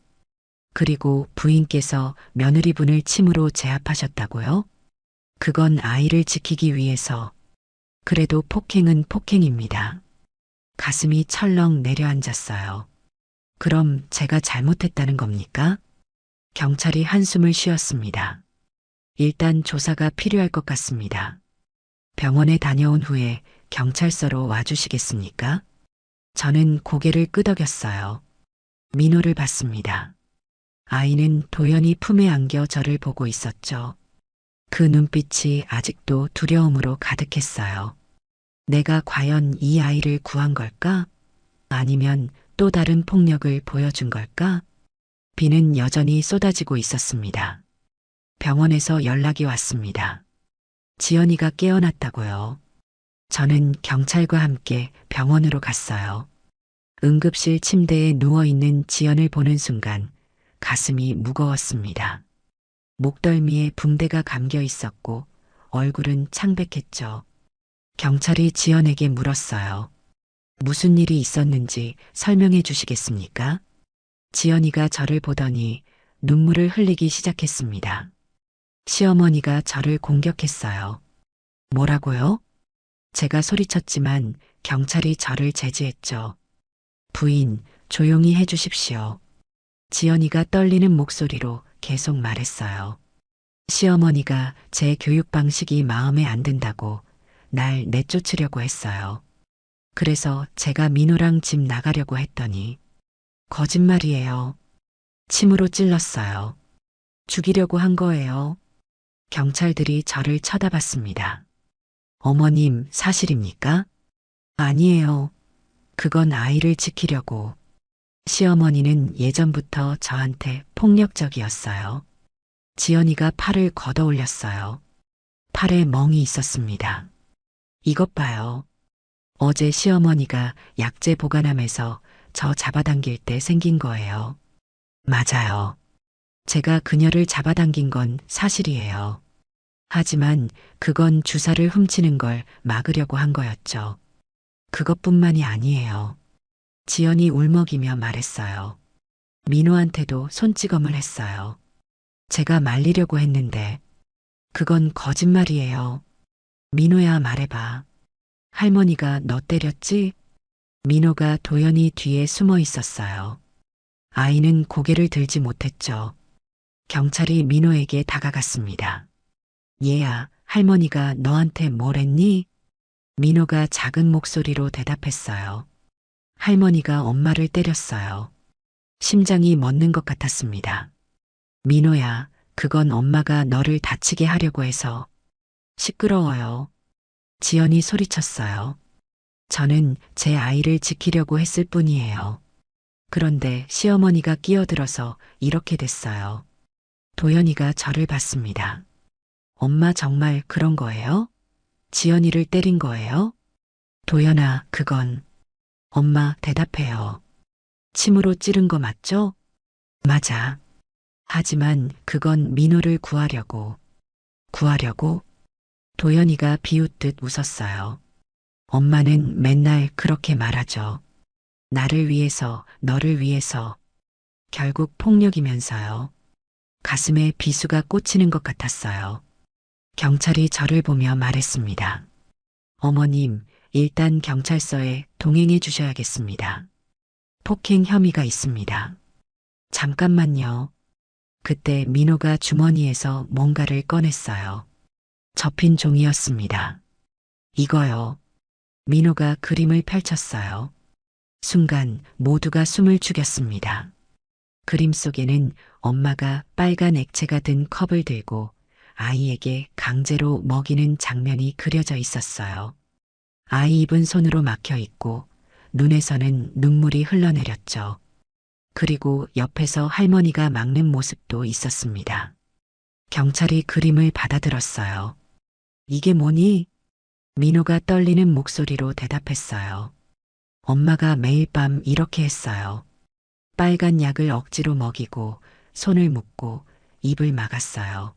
그리고 부인께서 며느리분을 침으로 제압하셨다고요? 그건 아이를 지키기 위해서. 그래도 폭행은 폭행입니다. 가슴이 철렁 내려앉았어요. 그럼 제가 잘못했다는 겁니까? 경찰이 한숨을 쉬었습니다. 일단 조사가 필요할 것 같습니다. 병원에 다녀온 후에 경찰서로 와주시겠습니까? 저는 고개를 끄덕였어요. 민호를 봤습니다. 아이는 도연히 품에 안겨 저를 보고 있었죠. 그 눈빛이 아직도 두려움으로 가득했어요. 내가 과연 이 아이를 구한 걸까? 아니면 또 다른 폭력을 보여준 걸까? 비는 여전히 쏟아지고 있었습니다. 병원에서 연락이 왔습니다. 지연이가 깨어났다고요. 저는 경찰과 함께 병원으로 갔어요. 응급실 침대에 누워있는 지연을 보는 순간 가슴이 무거웠습니다. 목덜미에 붕대가 감겨 있었고 얼굴은 창백했죠. 경찰이 지연에게 물었어요. 무슨 일이 있었는지 설명해 주시겠습니까? 지연이가 저를 보더니 눈물을 흘리기 시작했습니다. 시어머니가 저를 공격했어요. 뭐라고요? 제가 소리쳤지만 경찰이 저를 제지했죠. 부인, 조용히 해 주십시오. 지연이가 떨리는 목소리로 계속 말했어요. 시어머니가 제 교육 방식이 마음에 안 든다고 날 내쫓으려고 했어요. 그래서 제가 민호랑 집 나가려고 했더니 거짓말이에요. 침으로 찔렀어요. 죽이려고 한 거예요. 경찰들이 저를 쳐다봤습니다. 어머님, 사실입니까? 아니에요. 그건 아이를 지키려고. 시어머니는 예전부터 저한테 폭력적이었어요. 지연이가 팔을 걷어 올렸어요. 팔에 멍이 있었습니다. 이것 봐요. 어제 시어머니가 약재 보관함에서 저 잡아당길 때 생긴 거예요. 맞아요. 제가 그녀를 잡아당긴 건 사실이에요. 하지만 그건 주사를 훔치는 걸 막으려고 한 거였죠. 그것뿐만이 아니에요. 지연이 울먹이며 말했어요. 민호한테도 손찌검을 했어요. 제가 말리려고 했는데 그건 거짓말이에요. 민호야 말해봐. 할머니가 너 때렸지? 민호가 도연이 뒤에 숨어 있었어요. 아이는 고개를 들지 못했죠. 경찰이 민호에게 다가갔습니다. 얘야, 할머니가 너한테 뭘 했니? 민호가 작은 목소리로 대답했어요. 할머니가 엄마를 때렸어요. 심장이 멎는 것 같았습니다. 민호야, 그건 엄마가 너를 다치게 하려고 해서. 시끄러워요. 지연이 소리쳤어요. 저는 제 아이를 지키려고 했을 뿐이에요. 그런데 시어머니가 끼어들어서 이렇게 됐어요. 도연이가 저를 봤습니다. 엄마 정말 그런 거예요? 지연이를 때린 거예요? 도연아, 그건. 엄마 대답해요. 침으로 찌른 거 맞죠? 맞아. 하지만 그건 민호를 구하려고. 구하려고? 도연이가 비웃듯 웃었어요. 엄마는 맨날 그렇게 말하죠. 나를 위해서, 너를 위해서. 결국 폭력이면서요. 가슴에 비수가 꽂히는 것 같았어요. 경찰이 저를 보며 말했습니다. 어머님, 일단 경찰서에 동행해 주셔야겠습니다. 폭행 혐의가 있습니다. 잠깐만요. 그때 민호가 주머니에서 뭔가를 꺼냈어요. 접힌 종이였습니다. 이거요. 민호가 그림을 펼쳤어요. 순간 모두가 숨을 죽였습니다. 그림 속에는 엄마가 빨간 액체가 든 컵을 들고 아이에게 강제로 먹이는 장면이 그려져 있었어요. 아이 입은 손으로 막혀 있고 눈에서는 눈물이 흘러내렸죠. 그리고 옆에서 할머니가 막는 모습도 있었습니다. 경찰이 그림을 받아들었어요. 이게 뭐니? 민호가 떨리는 목소리로 대답했어요. 엄마가 매일 밤 이렇게 했어요. 빨간 약을 억지로 먹이고 손을 묶고 입을 막았어요.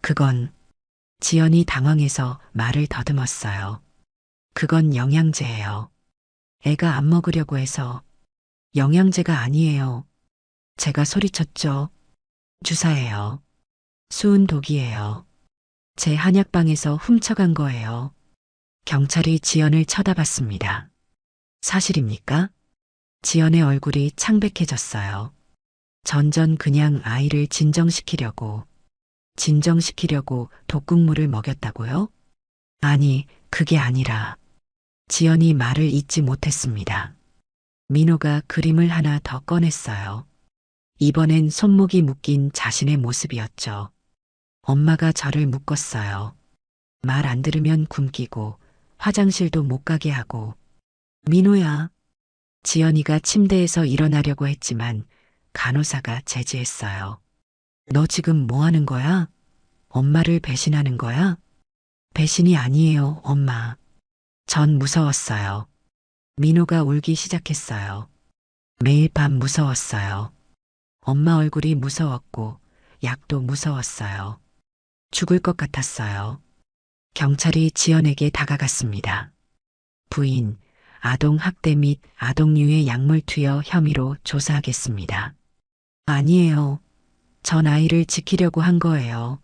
그건 지연이 당황해서 말을 더듬었어요. 그건 영양제예요. 애가 안 먹으려고 해서 영양제가 아니에요. 제가 소리쳤죠. 주사예요. 수은 독이에요. 제 한약방에서 훔쳐간 거예요. 경찰이 지연을 쳐다봤습니다. 사실입니까? 지연의 얼굴이 창백해졌어요. 전전 그냥 아이를 진정시키려고 독국물을 먹였다고요? 아니, 그게 아니라 지연이 말을 잇지 못했습니다. 민호가 그림을 하나 더 꺼냈어요. 이번엔 손목이 묶인 자신의 모습이었죠. 엄마가 저를 묶었어요. 말 안 들으면 굶기고 화장실도 못 가게 하고. 민호야. 지연이가 침대에서 일어나려고 했지만 간호사가 제지했어요. 너 지금 뭐 하는 거야? 엄마를 배신하는 거야? 배신이 아니에요, 엄마. 전 무서웠어요. 민호가 울기 시작했어요. 매일 밤 무서웠어요. 엄마 얼굴이 무서웠고 약도 무서웠어요. 죽을 것 같았어요. 경찰이 지연에게 다가갔습니다. 부인, 아동학대 및 아동유해 약물 투여 혐의로 조사하겠습니다. 아니에요. 전 아이를 지키려고 한 거예요.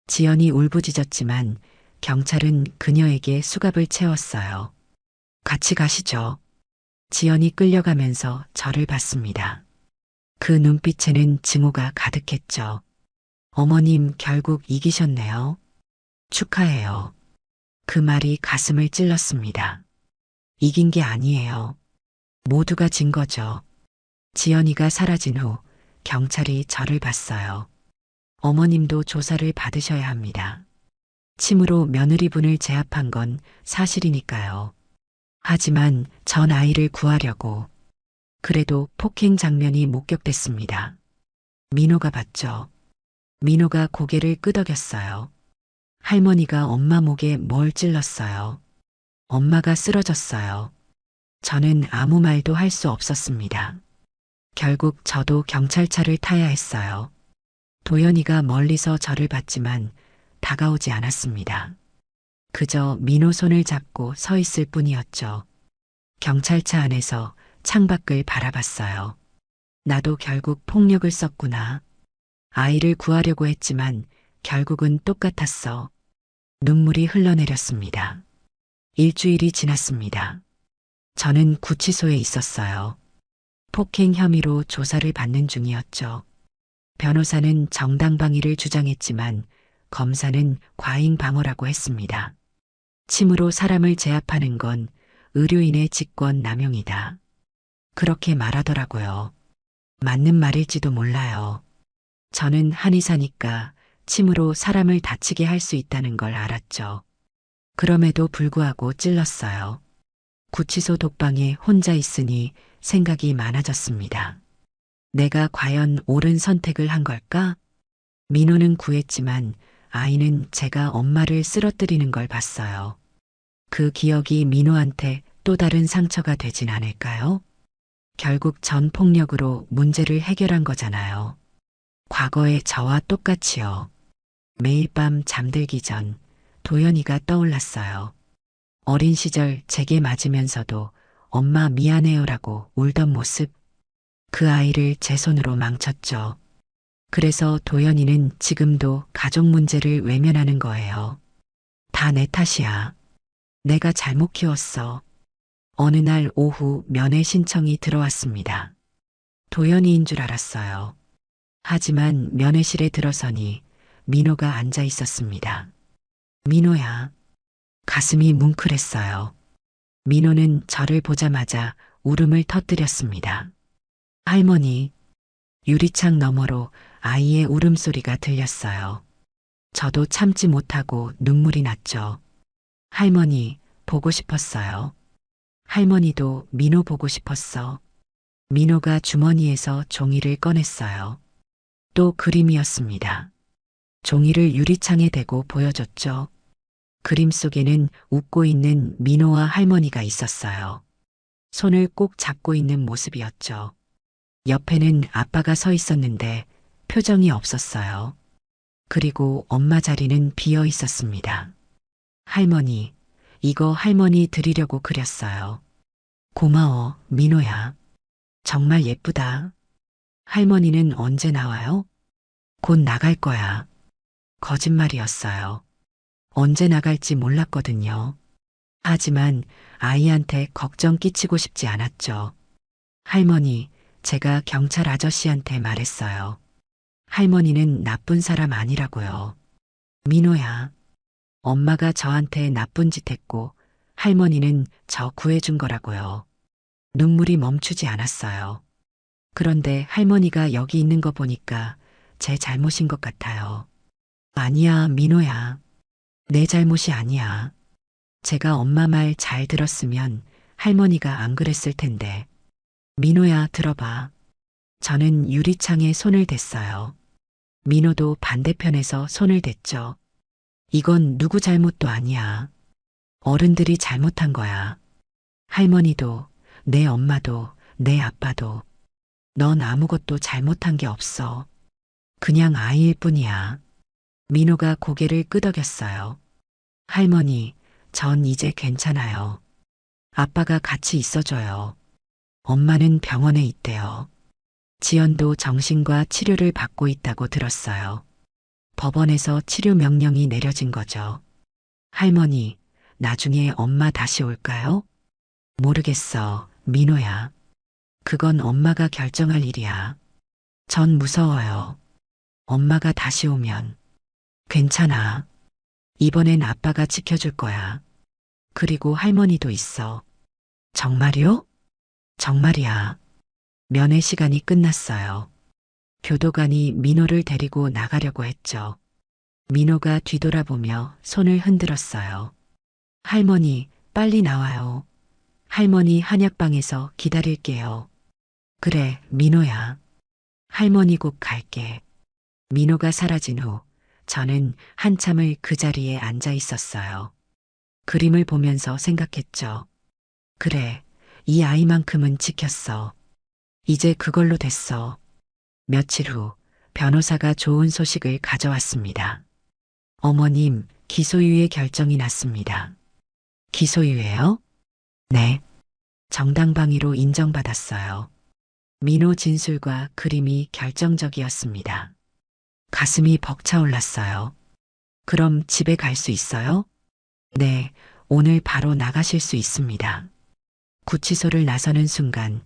지연이 울부짖었지만 경찰은 그녀에게 수갑을 채웠어요. 같이 가시죠. 지연이 끌려가면서 저를 봤습니다. 그 눈빛에는 증오가 가득했죠. 어머님 결국 이기셨네요. 축하해요. 그 말이 가슴을 찔렀습니다. 이긴 게 아니에요. 모두가 진 거죠. 지연이가 사라진 후 경찰이 저를 봤어요. 어머님도 조사를 받으셔야 합니다. 침으로 며느리분을 제압한 건 사실이니까요. 하지만 전 아이를 구하려고 그래도 폭행 장면이 목격됐습니다. 민호가 봤죠. 민호가 고개를 끄덕였어요. 할머니가 엄마 목에 뭘 찔렀어요. 엄마가 쓰러졌어요. 저는 아무 말도 할 수 없었습니다. 결국 저도 경찰차를 타야 했어요. 도연이가 멀리서 저를 봤지만 다가오지 않았습니다. 그저 민호 손을 잡고 서 있을 뿐이었죠. 경찰차 안에서 창밖을 바라봤어요. 나도 결국 폭력을 썼구나. 아이를 구하려고 했지만 결국은 똑같았어. 눈물이 흘러내렸습니다. 일주일이 지났습니다. 저는 구치소에 있었어요. 폭행 혐의로 조사를 받는 중이었죠. 변호사는 정당방위를 주장했지만 검사는 과잉방어라고 했습니다. 침으로 사람을 제압하는 건 의료인의 직권 남용이다. 그렇게 말하더라고요. 맞는 말일지도 몰라요. 저는 한의사니까 침으로 사람을 다치게 할 수 있다는 걸 알았죠. 그럼에도 불구하고 찔렀어요. 구치소 독방에 혼자 있으니 생각이 많아졌습니다. 내가 과연 옳은 선택을 한 걸까? 민호는 구했지만 아이는 제가 엄마를 쓰러뜨리는 걸 봤어요. 그 기억이 민호한테 또 다른 상처가 되진 않을까요? 결국 전 폭력으로 문제를 해결한 거잖아요. 과거의 저와 똑같이요. 매일 밤 잠들기 전 도연이가 떠올랐어요. 어린 시절 제게 맞으면서도 엄마 미안해요라고 울던 모습. 그 아이를 제 손으로 망쳤죠. 그래서 도연이는 지금도 가족 문제를 외면하는 거예요. 다 내 탓이야. 내가 잘못 키웠어. 어느 날 오후 면회 신청이 들어왔습니다. 도연이인 줄 알았어요. 하지만 면회실에 들어서니 민호가 앉아 있었습니다. 민호야. 가슴이 뭉클했어요. 민호는 저를 보자마자 울음을 터뜨렸습니다. 할머니. 유리창 너머로 아이의 울음소리가 들렸어요. 저도 참지 못하고 눈물이 났죠. 할머니, 보고 싶었어요. 할머니도 민호 보고 싶었어. 민호가 주머니에서 종이를 꺼냈어요. 또 그림이었습니다. 종이를 유리창에 대고 보여줬죠. 그림 속에는 웃고 있는 민호와 할머니가 있었어요. 손을 꼭 잡고 있는 모습이었죠. 옆에는 아빠가 서 있었는데 표정이 없었어요. 그리고 엄마 자리는 비어 있었습니다. 할머니, 이거 할머니 드리려고 그렸어요. 고마워, 민호야. 정말 예쁘다. 할머니는 언제 나와요? 곧 나갈 거야. 거짓말이었어요. 언제 나갈지 몰랐거든요. 하지만 아이한테 걱정 끼치고 싶지 않았죠. 할머니, 제가 경찰 아저씨한테 말했어요. 할머니는 나쁜 사람 아니라고요. 민호야, 엄마가 저한테 나쁜 짓 했고 할머니는 저 구해준 거라고요. 눈물이 멈추지 않았어요. 그런데 할머니가 여기 있는 거 보니까 제 잘못인 것 같아요. 아니야, 민호야. 내 잘못이 아니야. 제가 엄마 말 잘 들었으면 할머니가 안 그랬을 텐데. 민호야, 들어봐. 저는 유리창에 손을 댔어요. 민호도 반대편에서 손을 댔죠. 이건 누구 잘못도 아니야. 어른들이 잘못한 거야. 할머니도, 내 엄마도, 내 아빠도. 넌 아무것도 잘못한 게 없어. 그냥 아이일 뿐이야. 민호가 고개를 끄덕였어요. 할머니, 전 이제 괜찮아요. 아빠가 같이 있어줘요. 엄마는 병원에 있대요. 지연도 정신과 치료를 받고 있다고 들었어요. 법원에서 치료 명령이 내려진 거죠. 할머니, 나중에 엄마 다시 올까요? 모르겠어, 민호야. 그건 엄마가 결정할 일이야. 전 무서워요. 엄마가 다시 오면. 괜찮아. 이번엔 아빠가 지켜줄 거야. 그리고 할머니도 있어. 정말요? 정말이야. 면회 시간이 끝났어요. 교도관이 민호를 데리고 나가려고 했죠. 민호가 뒤돌아보며 손을 흔들었어요. 할머니, 빨리 나와요. 할머니 한약방에서 기다릴게요. 그래, 민호야. 할머니 곧 갈게. 민호가 사라진 후 저는 한참을 그 자리에 앉아 있었어요. 그림을 보면서 생각했죠. 그래, 이 아이만큼은 지켰어. 이제 그걸로 됐어. 며칠 후 변호사가 좋은 소식을 가져왔습니다. 어머님, 기소유예 결정이 났습니다. 기소유예요? 네. 정당방위로 인정받았어요. 민호 진술과 그림이 결정적이었습니다. 가슴이 벅차올랐어요. 그럼 집에 갈 수 있어요? 네, 오늘 바로 나가실 수 있습니다. 구치소를 나서는 순간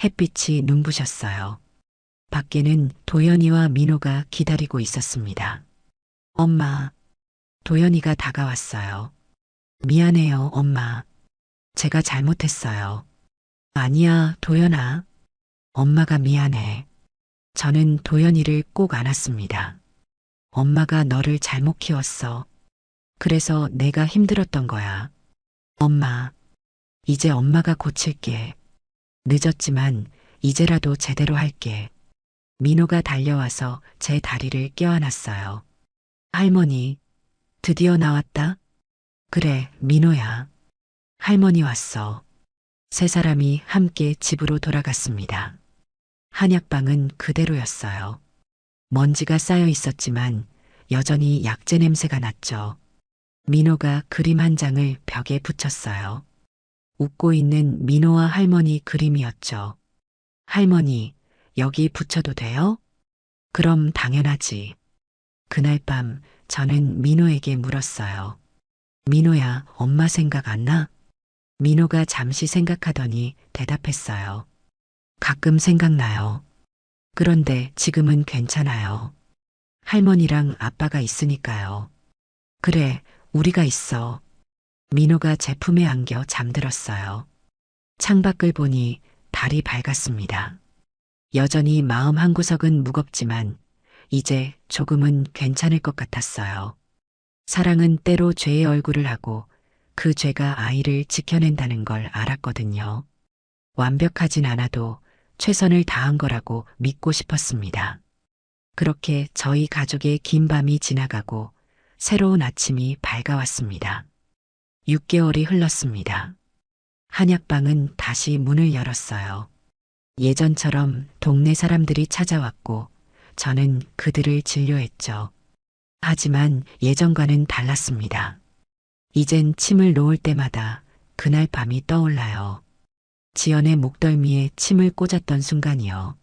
햇빛이 눈부셨어요. 밖에는 도연이와 민호가 기다리고 있었습니다. 엄마, 도연이가 다가왔어요. 미안해요, 엄마. 제가 잘못했어요. 아니야, 도연아. 엄마가 미안해. 저는 도연이를 꼭 안았습니다. 엄마가 너를 잘못 키웠어. 그래서 내가 힘들었던 거야. 엄마, 이제 엄마가 고칠게. 늦었지만 이제라도 제대로 할게. 민호가 달려와서 제 다리를 껴안았어요. 할머니, 드디어 나왔다? 그래, 민호야. 할머니 왔어. 세 사람이 함께 집으로 돌아갔습니다. 한약방은 그대로였어요. 먼지가 쌓여 있었지만 여전히 약재 냄새가 났죠. 민호가 그림 한 장을 벽에 붙였어요. 웃고 있는 민호와 할머니 그림이었죠. 할머니, 여기 붙여도 돼요? 그럼 당연하지. 그날 밤 저는 민호에게 물었어요. 민호야, 엄마 생각 안 나? 민호가 잠시 생각하더니 대답했어요. 가끔 생각나요. 그런데 지금은 괜찮아요. 할머니랑 아빠가 있으니까요. 그래, 우리가 있어. 민호가 제 품에 안겨 잠들었어요. 창밖을 보니 달이 밝았습니다. 여전히 마음 한구석은 무겁지만 이제 조금은 괜찮을 것 같았어요. 사랑은 때로 죄의 얼굴을 하고 그 죄가 아이를 지켜낸다는 걸 알았거든요. 완벽하진 않아도 최선을 다한 거라고 믿고 싶었습니다. 그렇게 저희 가족의 긴 밤이 지나가고 새로운 아침이 밝아왔습니다. 6개월이 흘렀습니다. 한약방은 다시 문을 열었어요. 예전처럼 동네 사람들이 찾아왔고 저는 그들을 진료했죠. 하지만 예전과는 달랐습니다. 이젠 침을 놓을 때마다 그날 밤이 떠올라요. 지연의 목덜미에 침을 꽂았던 순간이요.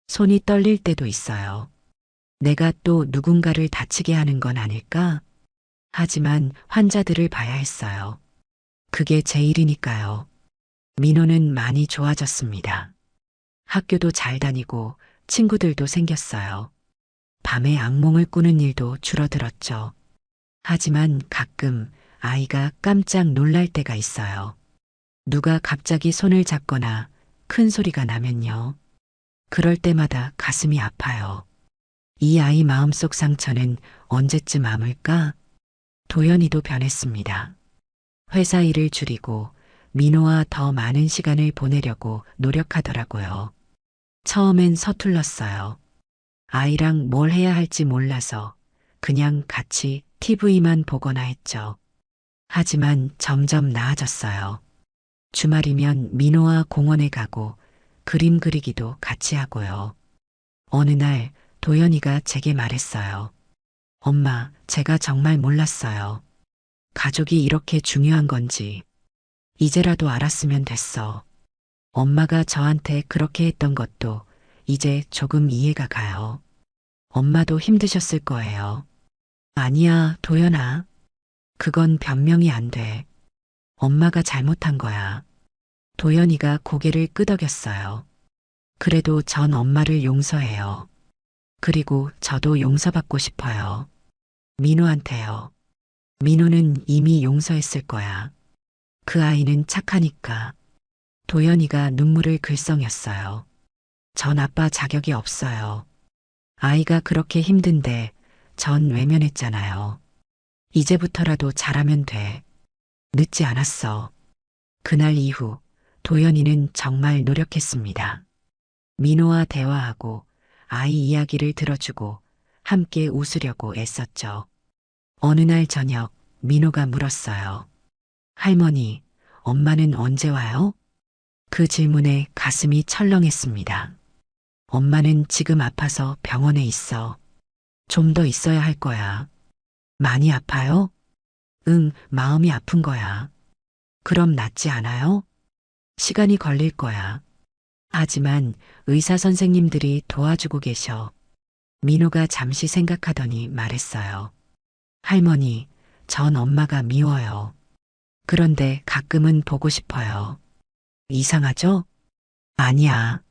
손이 떨릴 때도 있어요. 내가 또 누군가를 다치게 하는 건 아닐까? 하지만 환자들을 봐야 했어요. 그게 제 일이니까요. 민호는 많이 좋아졌습니다. 학교도 잘 다니고 친구들도 생겼어요. 밤에 악몽을 꾸는 일도 줄어들었죠. 하지만 가끔 아이가 깜짝 놀랄 때가 있어요. 누가 갑자기 손을 잡거나 큰 소리가 나면요. 그럴 때마다 가슴이 아파요. 이 아이 마음속 상처는 언제쯤 아물까? 도연이도 변했습니다. 회사 일을 줄이고 민호와 더 많은 시간을 보내려고 노력하더라고요. 처음엔 서툴렀어요. 아이랑 뭘 해야 할지 몰라서 그냥 같이 TV만 보거나 했죠. 하지만 점점 나아졌어요. 주말이면 민호와 공원에 가고 그림 그리기도 같이 하고요. 어느 날 도연이가 제게 말했어요. 엄마, 제가 정말 몰랐어요. 가족이 이렇게 중요한 건지. 이제라도 알았으면 됐어. 엄마가 저한테 그렇게 했던 것도 이제 조금 이해가 가요. 엄마도 힘드셨을 거예요. 아니야, 도연아. 그건 변명이 안 돼. 엄마가 잘못한 거야. 도연이가 고개를 끄덕였어요. 그래도 전 엄마를 용서해요. 그리고 저도 용서받고 싶어요. 민호한테요. 민호는 이미 용서했을 거야. 그 아이는 착하니까. 도연이가 눈물을 글썽였어요. 전 아빠 자격이 없어요. 아이가 그렇게 힘든데 전 외면했잖아요. 이제부터라도 잘하면 돼. 늦지 않았어. 그날 이후 도연이는 정말 노력했습니다. 민호와 대화하고 아이 이야기를 들어주고 함께 웃으려고 애썼죠. 어느 날 저녁 민호가 물었어요. 할머니, 엄마는 언제 와요? 그 질문에 가슴이 철렁했습니다. 엄마는 지금 아파서 병원에 있어. 좀 더 있어야 할 거야. 많이 아파요? 응, 마음이 아픈 거야. 그럼 낫지 않아요? 시간이 걸릴 거야. 하지만 의사 선생님들이 도와주고 계셔. 민호가 잠시 생각하더니 말했어요. 할머니, 전 엄마가 미워요. 그런데 가끔은 보고 싶어요. 이상하죠? 아니야.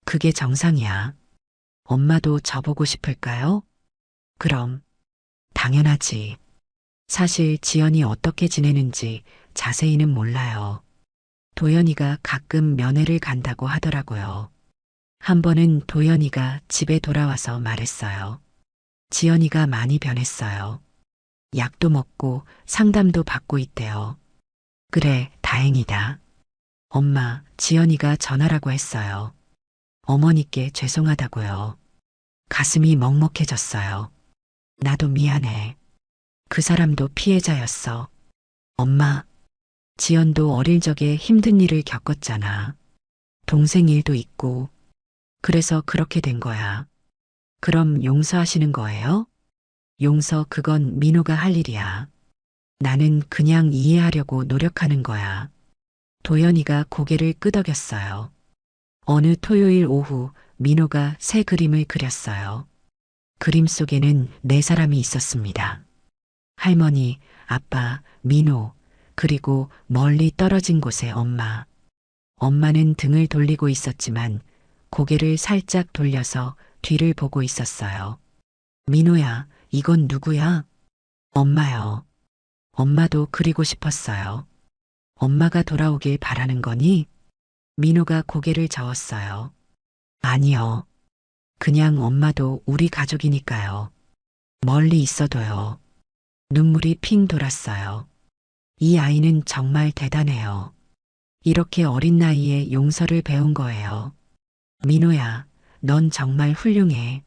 그게 정상이야. 엄마도 저보고 싶을까요? 그럼, 당연하지. 사실 지연이 어떻게 지내는지 자세히는 몰라요. 도연이가 가끔 면회를 간다고 하더라고요. 한 번은 도연이가 집에 돌아와서 말했어요. 지연이가 많이 변했어요. 약도 먹고 상담도 받고 있대요. 그래, 다행이다. 엄마, 지연이가 전화라고 했어요. 어머니께 죄송하다고요. 가슴이 먹먹해졌어요. 나도 미안해. 그 사람도 피해자였어. 엄마, 지연도 어릴 적에 힘든 일을 겪었잖아. 동생 일도 있고. 그래서 그렇게 된 거야. 그럼 용서하시는 거예요? 용서 그건 민호가 할 일이야. 나는 그냥 이해하려고 노력하는 거야. 도연이가 고개를 끄덕였어요. 어느 토요일 오후 민호가 새 그림을 그렸어요. 그림 속에는 네 사람이 있었습니다. 할머니, 아빠, 민호, 그리고 멀리 떨어진 곳에 엄마. 엄마는 등을 돌리고 있었지만 고개를 살짝 돌려서 뒤를 보고 있었어요. 민호야, 이건 누구야? 엄마요. 엄마도 그리고 싶었어요. 엄마가 돌아오길 바라는 거니? 민호가 고개를 저었어요. 아니요. 그냥 엄마도 우리 가족이니까요. 멀리 있어도요. 눈물이 핑 돌았어요. 이 아이는 정말 대단해요. 이렇게 어린 나이에 용서를 배운 거예요. 민호야, 넌 정말 훌륭해.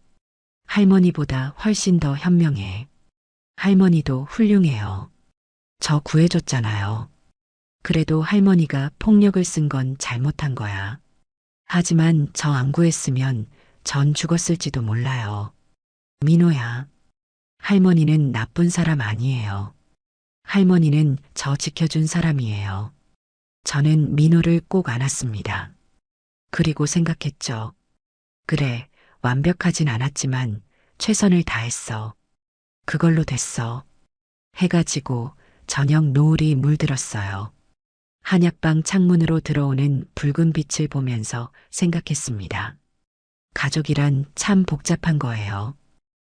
할머니보다 훨씬 더 현명해. 할머니도 훌륭해요. 저 구해줬잖아요. 그래도 할머니가 폭력을 쓴 건 잘못한 거야. 하지만 저 안 구했으면 전 죽었을지도 몰라요. 민호야, 할머니는 나쁜 사람 아니에요. 할머니는 저 지켜준 사람이에요. 저는 민호를 꼭 안았습니다. 그리고 생각했죠. 그래, 완벽하진 않았지만 최선을 다했어. 그걸로 됐어. 해가 지고 저녁 노을이 물들었어요. 한약방 창문으로 들어오는 붉은 빛을 보면서 생각했습니다. 가족이란 참 복잡한 거예요.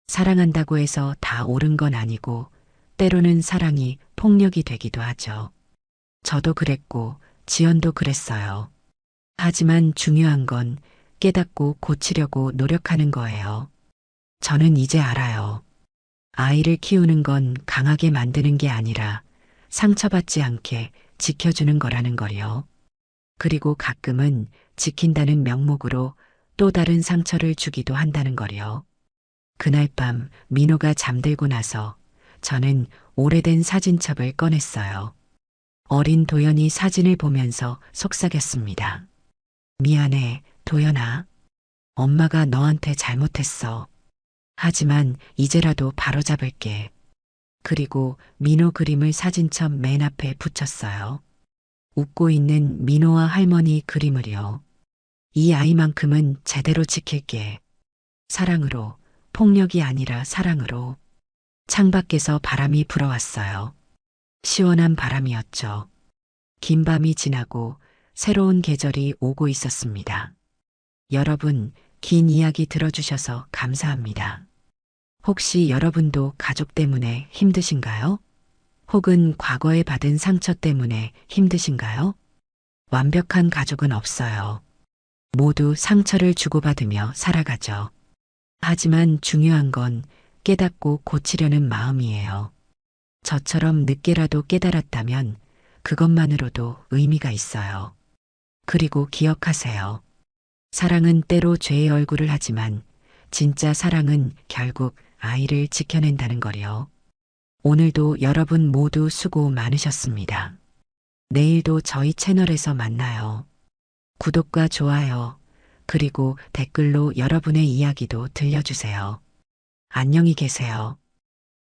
사랑한다고 해서 다 옳은 건 아니고 때로는 사랑이 폭력이 되기도 하죠. 저도 그랬고 지연도 그랬어요. 하지만 중요한 건 깨닫고 고치려고 노력하는 거예요. 저는 이제 알아요. 아이를 키우는 건 강하게 만드는 게 아니라 상처받지 않게 지켜주는 거라는 걸요. 그리고 가끔은 지킨다는 명목으로 또 다른 상처를 주기도 한다는 걸요. 그날 밤 민호가 잠들고 나서 저는 오래된 사진첩을 꺼냈어요. 어린 도연이 사진을 보면서 속삭였습니다. 미안해, 도연아. 엄마가 너한테 잘못했어. 하지만 이제라도 바로잡을게. 그리고 민호 그림을 사진첩 맨 앞에 붙였어요. 웃고 있는 민호와 할머니 그림을요. 이 아이만큼은 제대로 지킬게. 사랑으로, 폭력이 아니라 사랑으로. 창밖에서 바람이 불어왔어요. 시원한 바람이었죠. 긴 밤이 지나고 새로운 계절이 오고 있었습니다. 여러분, 긴 이야기 들어주셔서 감사합니다. 혹시 여러분도 가족 때문에 힘드신가요? 혹은 과거에 받은 상처 때문에 힘드신가요? 완벽한 가족은 없어요. 모두 상처를 주고받으며 살아가죠. 하지만 중요한 건 깨닫고 고치려는 마음이에요. 저처럼 늦게라도 깨달았다면 그것만으로도 의미가 있어요. 그리고 기억하세요. 사랑은 때로 죄의 얼굴을 하지만 진짜 사랑은 결국 아이를 지켜낸다는 거요. 오늘도 여러분 모두 수고 많으셨습니다. 내일도 저희 채널에서 만나요. 구독과 좋아요, 그리고 댓글로 여러분의 이야기도 들려주세요. 안녕히 계세요.